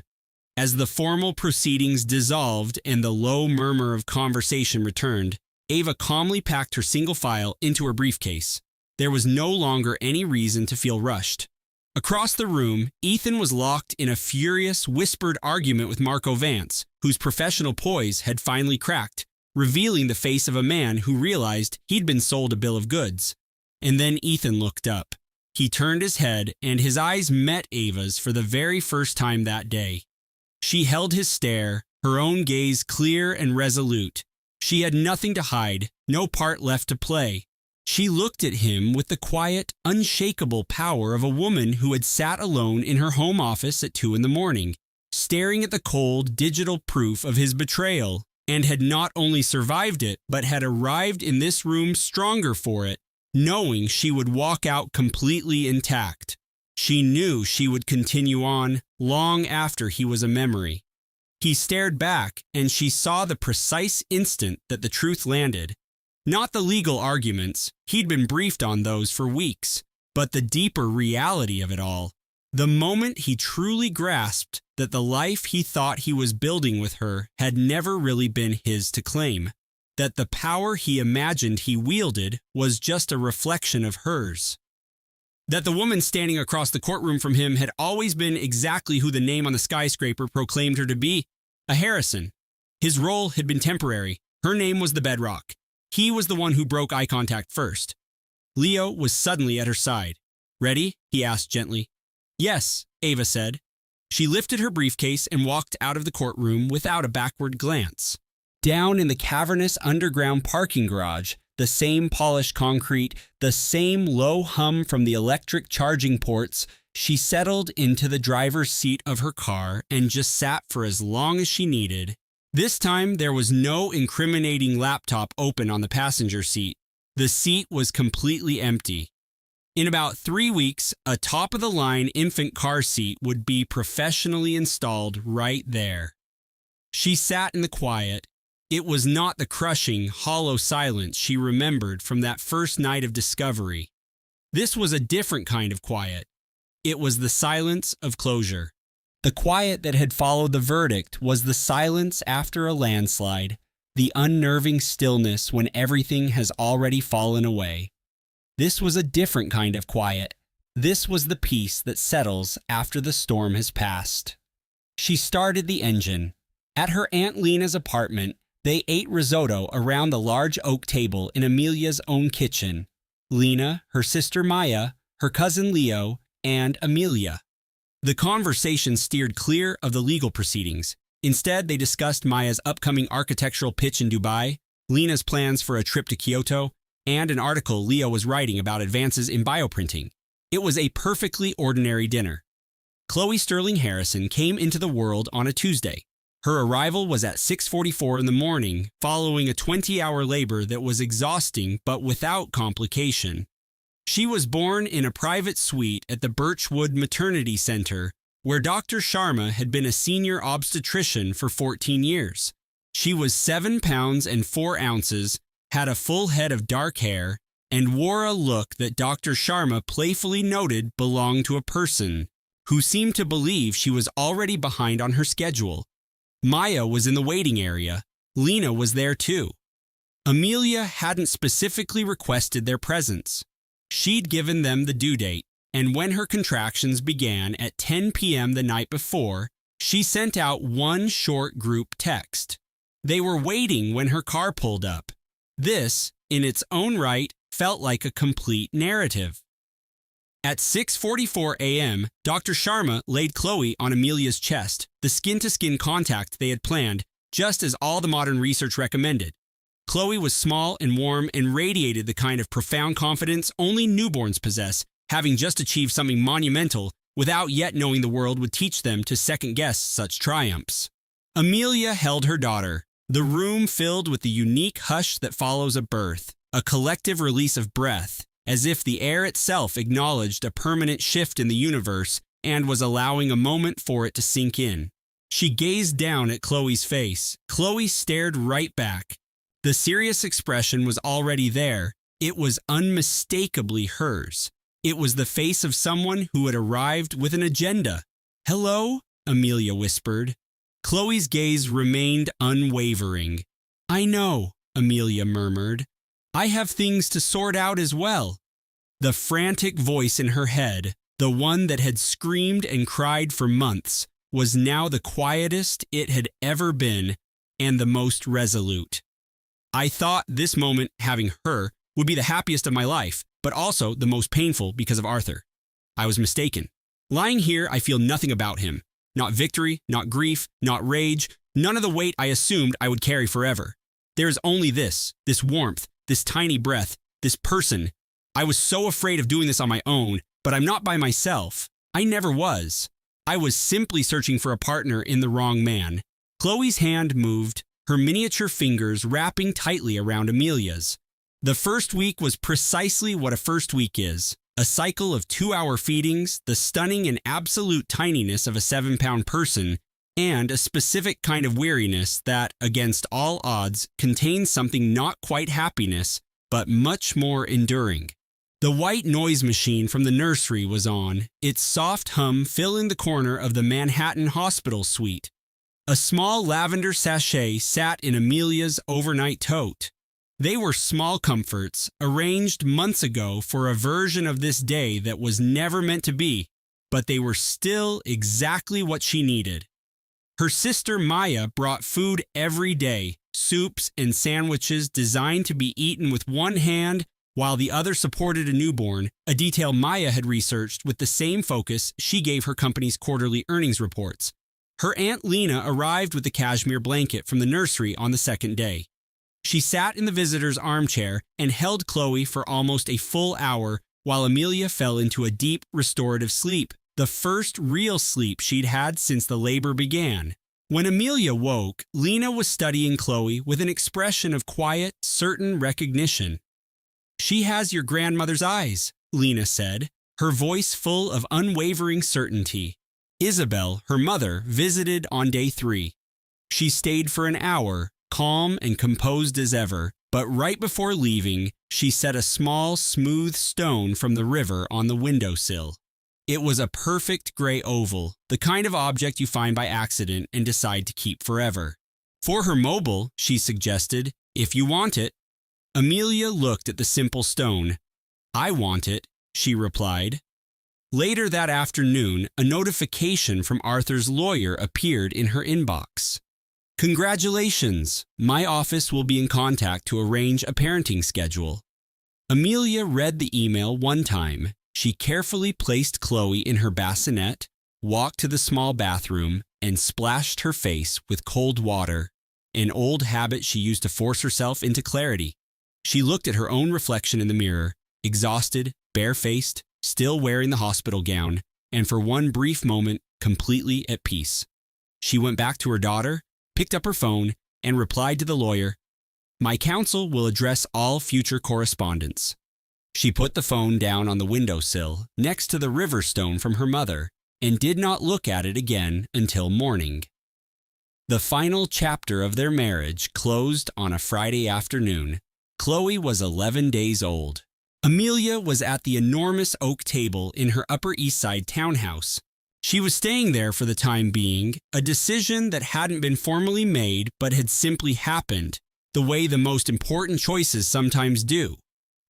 As the formal proceedings dissolved and the low murmur of conversation returned, Ava calmly packed her single file into her briefcase. There was no longer any reason to feel rushed. Across the room, Ethan was locked in a furious, whispered argument with Marco Vance, whose professional poise had finally cracked, revealing the face of a man who realized he'd been sold a bill of goods. And then Ethan looked up. He turned his head, and his eyes met Ava's for the very first time that day. She held his stare, her own gaze clear and resolute. She had nothing to hide, no part left to play. She looked at him with the quiet, unshakable power of a woman who had sat alone in her home office at 2 a.m, staring at the cold, digital proof of his betrayal, and had not only survived it, but had arrived in this room stronger for it, knowing she would walk out completely intact. She knew she would continue on long after he was a memory. He stared back, and she saw the precise instant that the truth landed. Not the legal arguments, he'd been briefed on those for weeks, but the deeper reality of it all. The moment he truly grasped that the life he thought he was building with her had never really been his to claim, that the power he imagined he wielded was just a reflection of hers. That the woman standing across the courtroom from him had always been exactly who the name on the skyscraper proclaimed her to be, a Harrison. His role had been temporary. Her name was the bedrock. He was the one who broke eye contact first. Leo was suddenly at her side. "Ready?" he asked gently. "Yes," Ava said. She lifted her briefcase and walked out of the courtroom without a backward glance. Down in the cavernous underground parking garage, the same polished concrete, the same low hum from the electric charging ports, she settled into the driver's seat of her car and just sat for as long as she needed. This time, there was no incriminating laptop open on the passenger seat. The seat was completely empty. In about 3 weeks, a top-of-the-line infant car seat would be professionally installed right there. She sat in the quiet. It was not the crushing, hollow silence she remembered from that first night of discovery. This was a different kind of quiet. It was the silence of closure. The quiet that had followed the verdict was the silence after a landslide, the unnerving stillness when everything has already fallen away. This was a different kind of quiet. This was the peace that settles after the storm has passed. She started the engine. At her Aunt Lena's apartment, they ate risotto around the large oak table in Amelia's own kitchen. Lena, her sister Maya, her cousin Leo, and Amelia. The conversation steered clear of the legal proceedings. Instead, they discussed Maya's upcoming architectural pitch in Dubai, Lena's plans for a trip to Kyoto, and an article Leo was writing about advances in bioprinting. It was a perfectly ordinary dinner. Chloe Sterling Harrison came into the world on a Tuesday. Her arrival was at 6:44 in the morning, following a 20-hour labor that was exhausting but without complication. She was born in a private suite at the Birchwood Maternity Center, where Dr. Sharma had been a senior obstetrician for 14 years. She was 7 pounds and 4 ounces, had a full head of dark hair, and wore a look that Dr. Sharma playfully noted belonged to a person who seemed to believe she was already behind on her schedule. Maya was in the waiting area. Lena was there too. Amelia hadn't specifically requested their presence. She'd given them the due date, and when her contractions began at 10 p.m. the night before, she sent out one short group text. They were waiting when her car pulled up. This, in its own right, felt like a complete narrative. At 6:44 a.m., Dr. Sharma laid Chloe on Amelia's chest, the skin-to-skin contact they had planned, just as all the modern research recommended. Chloe was small and warm and radiated the kind of profound confidence only newborns possess, having just achieved something monumental without yet knowing the world would teach them to second-guess such triumphs. Amelia held her daughter, the room filled with the unique hush that follows a birth, a collective release of breath, as if the air itself acknowledged a permanent shift in the universe and was allowing a moment for it to sink in. She gazed down at Chloe's face. Chloe stared right back. The serious expression was already there. It was unmistakably hers. It was the face of someone who had arrived with an agenda. "Hello?" Amelia whispered. Chloe's gaze remained unwavering. "I know," Amelia murmured. "I have things to sort out as well." The frantic voice in her head, the one that had screamed and cried for months, was now the quietest it had ever been and the most resolute. "I thought this moment, having her, would be the happiest of my life, but also the most painful because of Arthur. I was mistaken. Lying here, I feel nothing about him. Not victory, not grief, not rage, none of the weight I assumed I would carry forever. There is only this warmth, this tiny breath, this person. I was so afraid of doing this on my own, but I'm not by myself. I never was. I was simply searching for a partner in the wrong man." Chloe's hand moved, her miniature fingers wrapping tightly around Amelia's. The first week was precisely what a first week is. A cycle of 2-hour feedings, the stunning and absolute tininess of a 7-pound person, and a specific kind of weariness that, against all odds, contains something not quite happiness, but much more enduring. The white noise machine from the nursery was on, its soft hum filling the corner of the Manhattan hospital suite. A small lavender sachet sat in Amelia's overnight tote. They were small comforts, arranged months ago for a version of this day that was never meant to be, but they were still exactly what she needed. Her sister Maya brought food every day, soups and sandwiches designed to be eaten with one hand while the other supported a newborn, a detail Maya had researched with the same focus she gave her company's quarterly earnings reports. Her Aunt Lena arrived with the cashmere blanket from the nursery on the second day. She sat in the visitor's armchair and held Chloe for almost a full hour while Amelia fell into a deep, restorative sleep, the first real sleep she'd had since the labor began. When Amelia woke, Lena was studying Chloe with an expression of quiet, certain recognition. "She has your grandmother's eyes," Lena said, her voice full of unwavering certainty. Isabel, her mother, visited on day 3. She stayed for an hour, calm and composed as ever, but right before leaving, she set a small, smooth stone from the river on the windowsill. It was a perfect gray oval, the kind of object you find by accident and decide to keep forever. "For her mobile," she suggested, "if you want it." Amelia looked at the simple stone. "I want it," she replied. Later that afternoon, a notification from Arthur's lawyer appeared in her inbox. "Congratulations! My office will be in contact to arrange a parenting schedule." Amelia read the email one time. She carefully placed Chloe in her bassinet, walked to the small bathroom, and splashed her face with cold water, an old habit she used to force herself into clarity. She looked at her own reflection in the mirror, exhausted, barefaced, still wearing the hospital gown, and for one brief moment, completely at peace. She went back to her daughter, picked up her phone, and replied to the lawyer, "My counsel will address all future correspondence." She put the phone down on the windowsill next to the river stone from her mother and did not look at it again until morning. The final chapter of their marriage closed on a Friday afternoon. Chloe was 11 days old. Amelia was at the enormous oak table in her Upper East Side townhouse. She was staying there for the time being, a decision that hadn't been formally made but had simply happened, the way the most important choices sometimes do.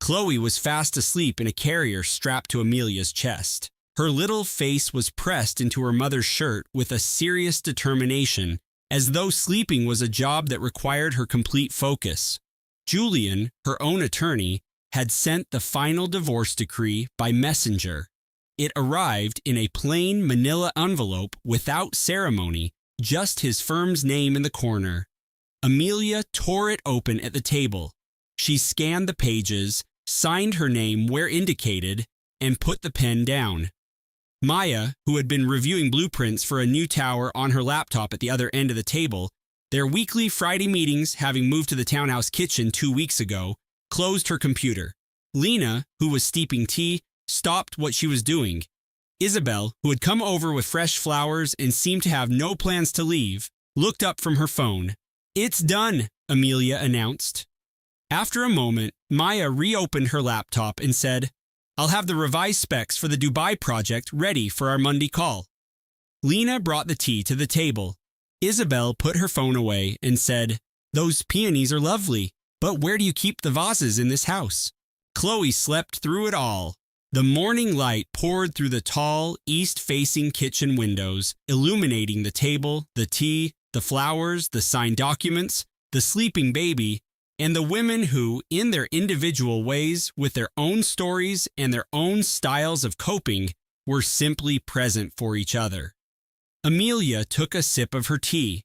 Chloe was fast asleep in a carrier strapped to Amelia's chest. Her little face was pressed into her mother's shirt with a serious determination, as though sleeping was a job that required her complete focus. Julian, her own attorney, had sent the final divorce decree by messenger. It arrived in a plain manila envelope without ceremony, just his firm's name in the corner. Amelia tore it open at the table. She scanned the pages, signed her name where indicated, and put the pen down. Maya, who had been reviewing blueprints for a new tower on her laptop at the other end of the table, their weekly Friday meetings having moved to the townhouse kitchen 2 weeks ago, closed her computer. Lena, who was steeping tea, stopped what she was doing. Isabel, who had come over with fresh flowers and seemed to have no plans to leave, looked up from her phone. "It's done," Amelia announced. After a moment, Maya reopened her laptop and said, "I'll have the revised specs for the Dubai project ready for our Monday call." Lena brought the tea to the table. Isabel put her phone away and said, "Those peonies are lovely, but where do you keep the vases in this house?" Chloe slept through it all. The morning light poured through the tall, east-facing kitchen windows, illuminating the table, the tea, the flowers, the signed documents, the sleeping baby, and the women who, in their individual ways, with their own stories and their own styles of coping, were simply present for each other. Amelia took a sip of her tea.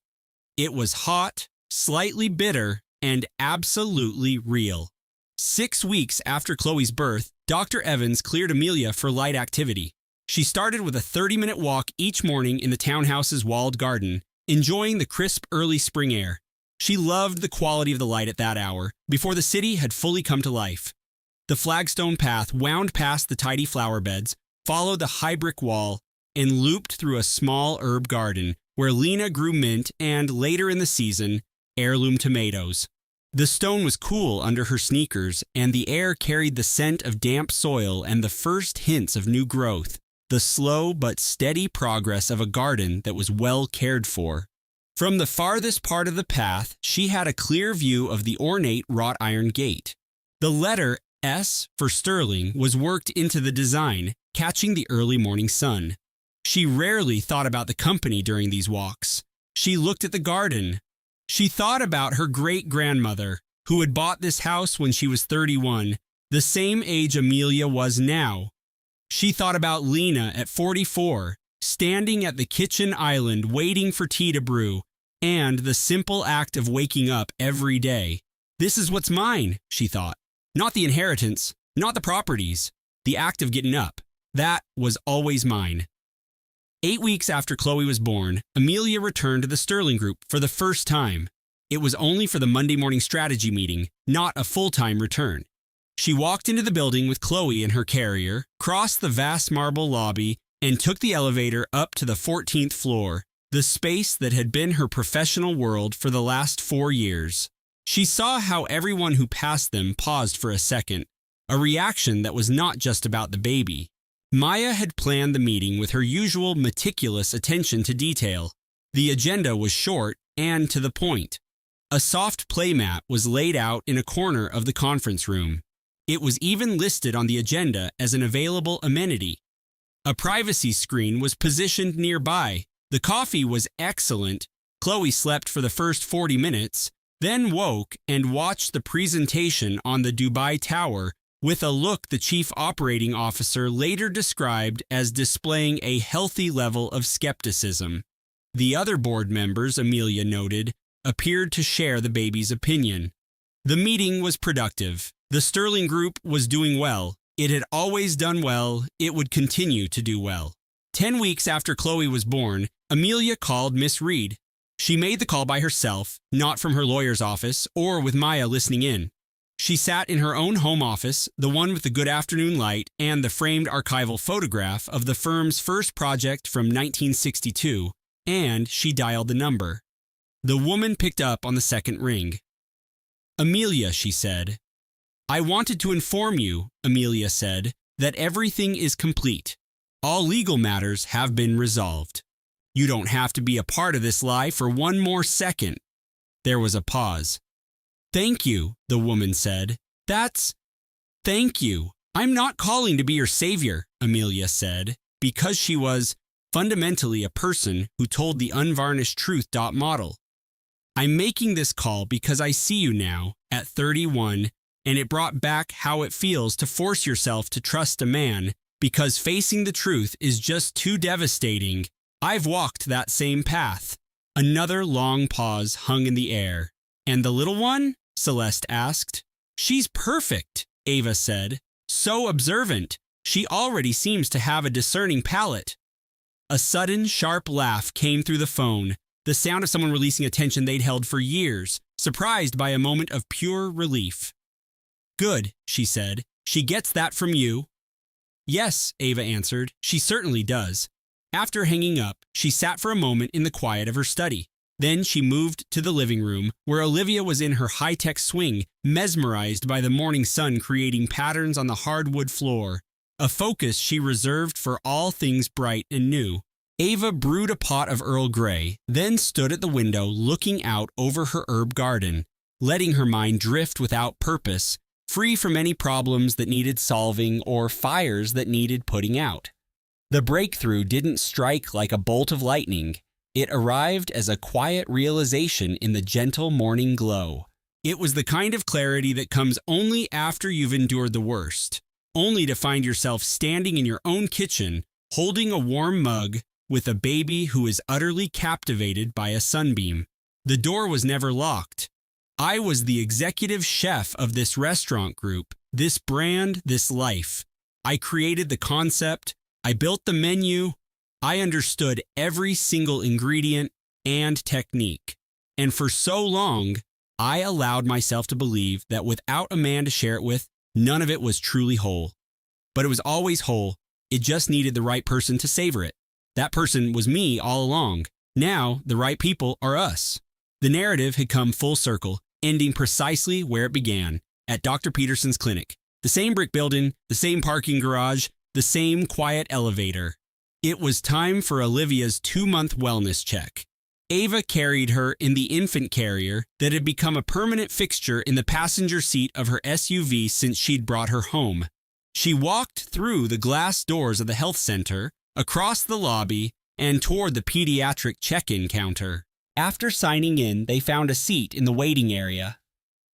It was hot, slightly bitter, and absolutely real. 6 weeks after Chloe's birth, Dr. Evans cleared Amelia for light activity. She started with a 30-minute walk each morning in the townhouse's walled garden, enjoying the crisp early spring air. She loved the quality of the light at that hour, before the city had fully come to life. The flagstone path wound past the tidy flower beds, followed the high brick wall, and looped through a small herb garden where Lena grew mint and, later in the season, heirloom tomatoes. The stone was cool under her sneakers, and the air carried the scent of damp soil and the first hints of new growth, the slow but steady progress of a garden that was well cared for. From the farthest part of the path, she had a clear view of the ornate wrought iron gate. The letter S for Sterling was worked into the design, catching the early morning sun. She rarely thought about the company during these walks. She looked at the garden. She thought about her great-grandmother, who had bought this house when she was 31, the same age Amelia was now. She thought about Lena at 44, standing at the kitchen island waiting for tea to brew, and the simple act of waking up every day. This is what's mine, she thought. Not the inheritance, not the properties, the act of getting up. That was always mine. 8 weeks after Chloe was born, Amelia returned to the Sterling Group for the first time. It was only for the Monday morning strategy meeting, not a full-time return. She walked into the building with Chloe in her carrier, crossed the vast marble lobby, and took the elevator up to the 14th floor, the space that had been her professional world for the last 4 years. She saw how everyone who passed them paused for a second, a reaction that was not just about the baby. Maya had planned the meeting with her usual meticulous attention to detail. The agenda was short and to the point. A soft playmat was laid out in a corner of the conference room. It was even listed on the agenda as an available amenity. A privacy screen was positioned nearby. The coffee was excellent. Chloe slept for the first 40 minutes, then woke and watched the presentation on the Dubai Tower with a look the chief operating officer later described as displaying a healthy level of skepticism. The other board members, Amelia noted, appeared to share the baby's opinion. The meeting was productive. The Sterling Group was doing well. It had always done well. It would continue to do well. 10 weeks after Chloe was born, Amelia called Miss Reed. She made the call by herself, not from her lawyer's office or with Maya listening in. She sat in her own home office, the one with the good afternoon light and the framed archival photograph of the firm's first project from 1962, and she dialed the number. The woman picked up on the second ring. "Amelia," she said. "I wanted to inform you," Amelia said, "that everything is complete. All legal matters have been resolved. You don't have to be a part of this lie for one more second. There was a pause. Thank you, the woman said. Thank you. I'm not calling to be your savior, Amelia said, because she was fundamentally a person who told the unvarnished truth. Model. I'm making this call because I see you now, at 31, and it brought back how it feels to force yourself to trust a man because facing the truth is just too devastating. I've walked that same path. Another long pause hung in the air. And the little one? Celeste asked. She's perfect, Ava said. So observant. She already seems to have a discerning palate. A sudden, sharp laugh came through the phone, the sound of someone releasing a tension they'd held for years, surprised by a moment of pure relief. Good, she said. She gets that from you. Yes, Ava answered. She certainly does. After hanging up, she sat for a moment in the quiet of her study. Then she moved to the living room, where Olivia was in her high-tech swing, mesmerized by the morning sun creating patterns on the hardwood floor, a focus she reserved for all things bright and new. Ava brewed a pot of Earl Grey, then stood at the window looking out over her herb garden, letting her mind drift without purpose, free from any problems that needed solving or fires that needed putting out. The breakthrough didn't strike like a bolt of lightning. It arrived as a quiet realization in the gentle morning glow. It was the kind of clarity that comes only after you've endured the worst, only to find yourself standing in your own kitchen, holding a warm mug, with a baby who is utterly captivated by a sunbeam. The door was never locked. I was the executive chef of this restaurant group, this brand, this life. I created the concept. I built the menu. I understood every single ingredient and technique. And for so long, I allowed myself to believe that without a man to share it with, none of it was truly whole. But it was always whole. It just needed the right person to savor it. That person was me all along. Now, the right people are us. The narrative had come full circle, ending precisely where it began, at Dr. Peterson's clinic. The same brick building, the same parking garage, the same quiet elevator. It was time for Olivia's 2-month wellness check. Ava carried her in the infant carrier that had become a permanent fixture in the passenger seat of her SUV since she'd brought her home. She walked through the glass doors of the health center, across the lobby, and toward the pediatric check-in counter. After signing in, they found a seat in the waiting area.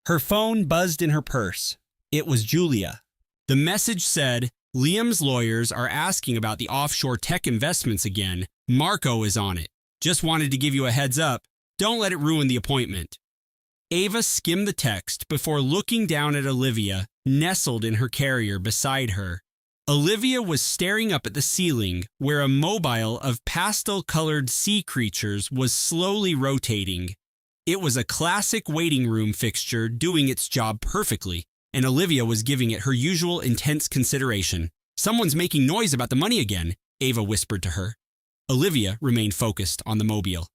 Her phone buzzed in her purse. It was Julia. The message said, Liam's lawyers are asking about the offshore tech investments again. Marco is on it. Just wanted to give you a heads up. Don't let it ruin the appointment. Ava skimmed the text before looking down at Olivia, nestled in her carrier beside her. Olivia was staring up at the ceiling, where a mobile of pastel-colored sea creatures was slowly rotating. It was a classic waiting room fixture doing its job perfectly, and Olivia was giving it her usual intense consideration. Someone's making noise about the money again, Ava whispered to her. Olivia remained focused on the mobile.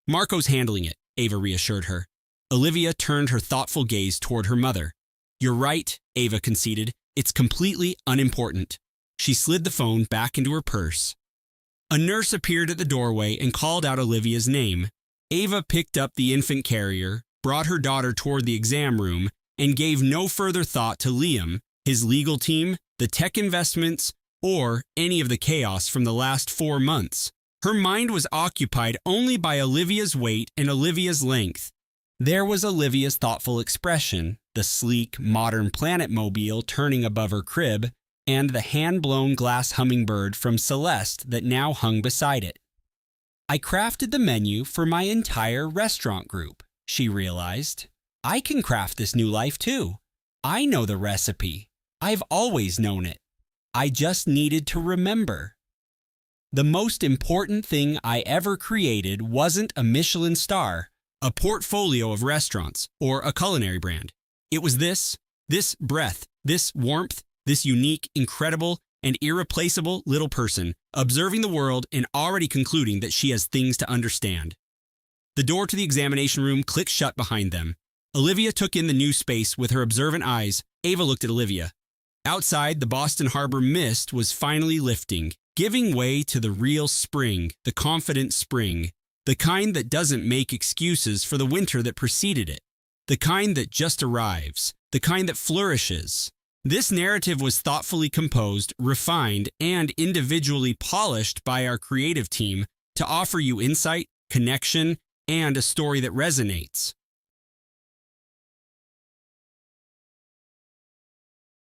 Marco's handling it, Ava reassured her. Olivia turned her thoughtful gaze toward her mother. You're right, Ava conceded. It's completely unimportant. She slid the phone back into her purse. A nurse appeared at the doorway and called out Olivia's name. Ava picked up the infant carrier, brought her daughter toward the exam room, and gave no further thought to Liam, his legal team, the tech investments, or any of the chaos from the last 4 months. Her mind was occupied only by Olivia's weight and Olivia's length. There was Olivia's thoughtful expression, the sleek, modern planet-mobile turning above her crib, and the hand-blown glass hummingbird from Celeste that now hung beside it. I crafted the menu for my entire restaurant group, she realized. I can craft this new life too. I know the recipe. I've always known it. I just needed to remember. The most important thing I ever created wasn't a Michelin star, a portfolio of restaurants, or a culinary brand. It was this breath, this warmth, this unique, incredible, and irreplaceable little person, observing the world and already concluding that she has things to understand. The door to the examination room clicked shut behind them. Olivia took in the new space with her observant eyes. Ava looked at Olivia. Outside, the Boston Harbor mist was finally lifting, giving way to the real spring, the confident spring, the kind that doesn't make excuses for the winter that preceded it, the kind that just arrives, the kind that flourishes. This narrative was thoughtfully composed, refined, and individually polished by our creative team to offer you insight, connection, and a story that resonates.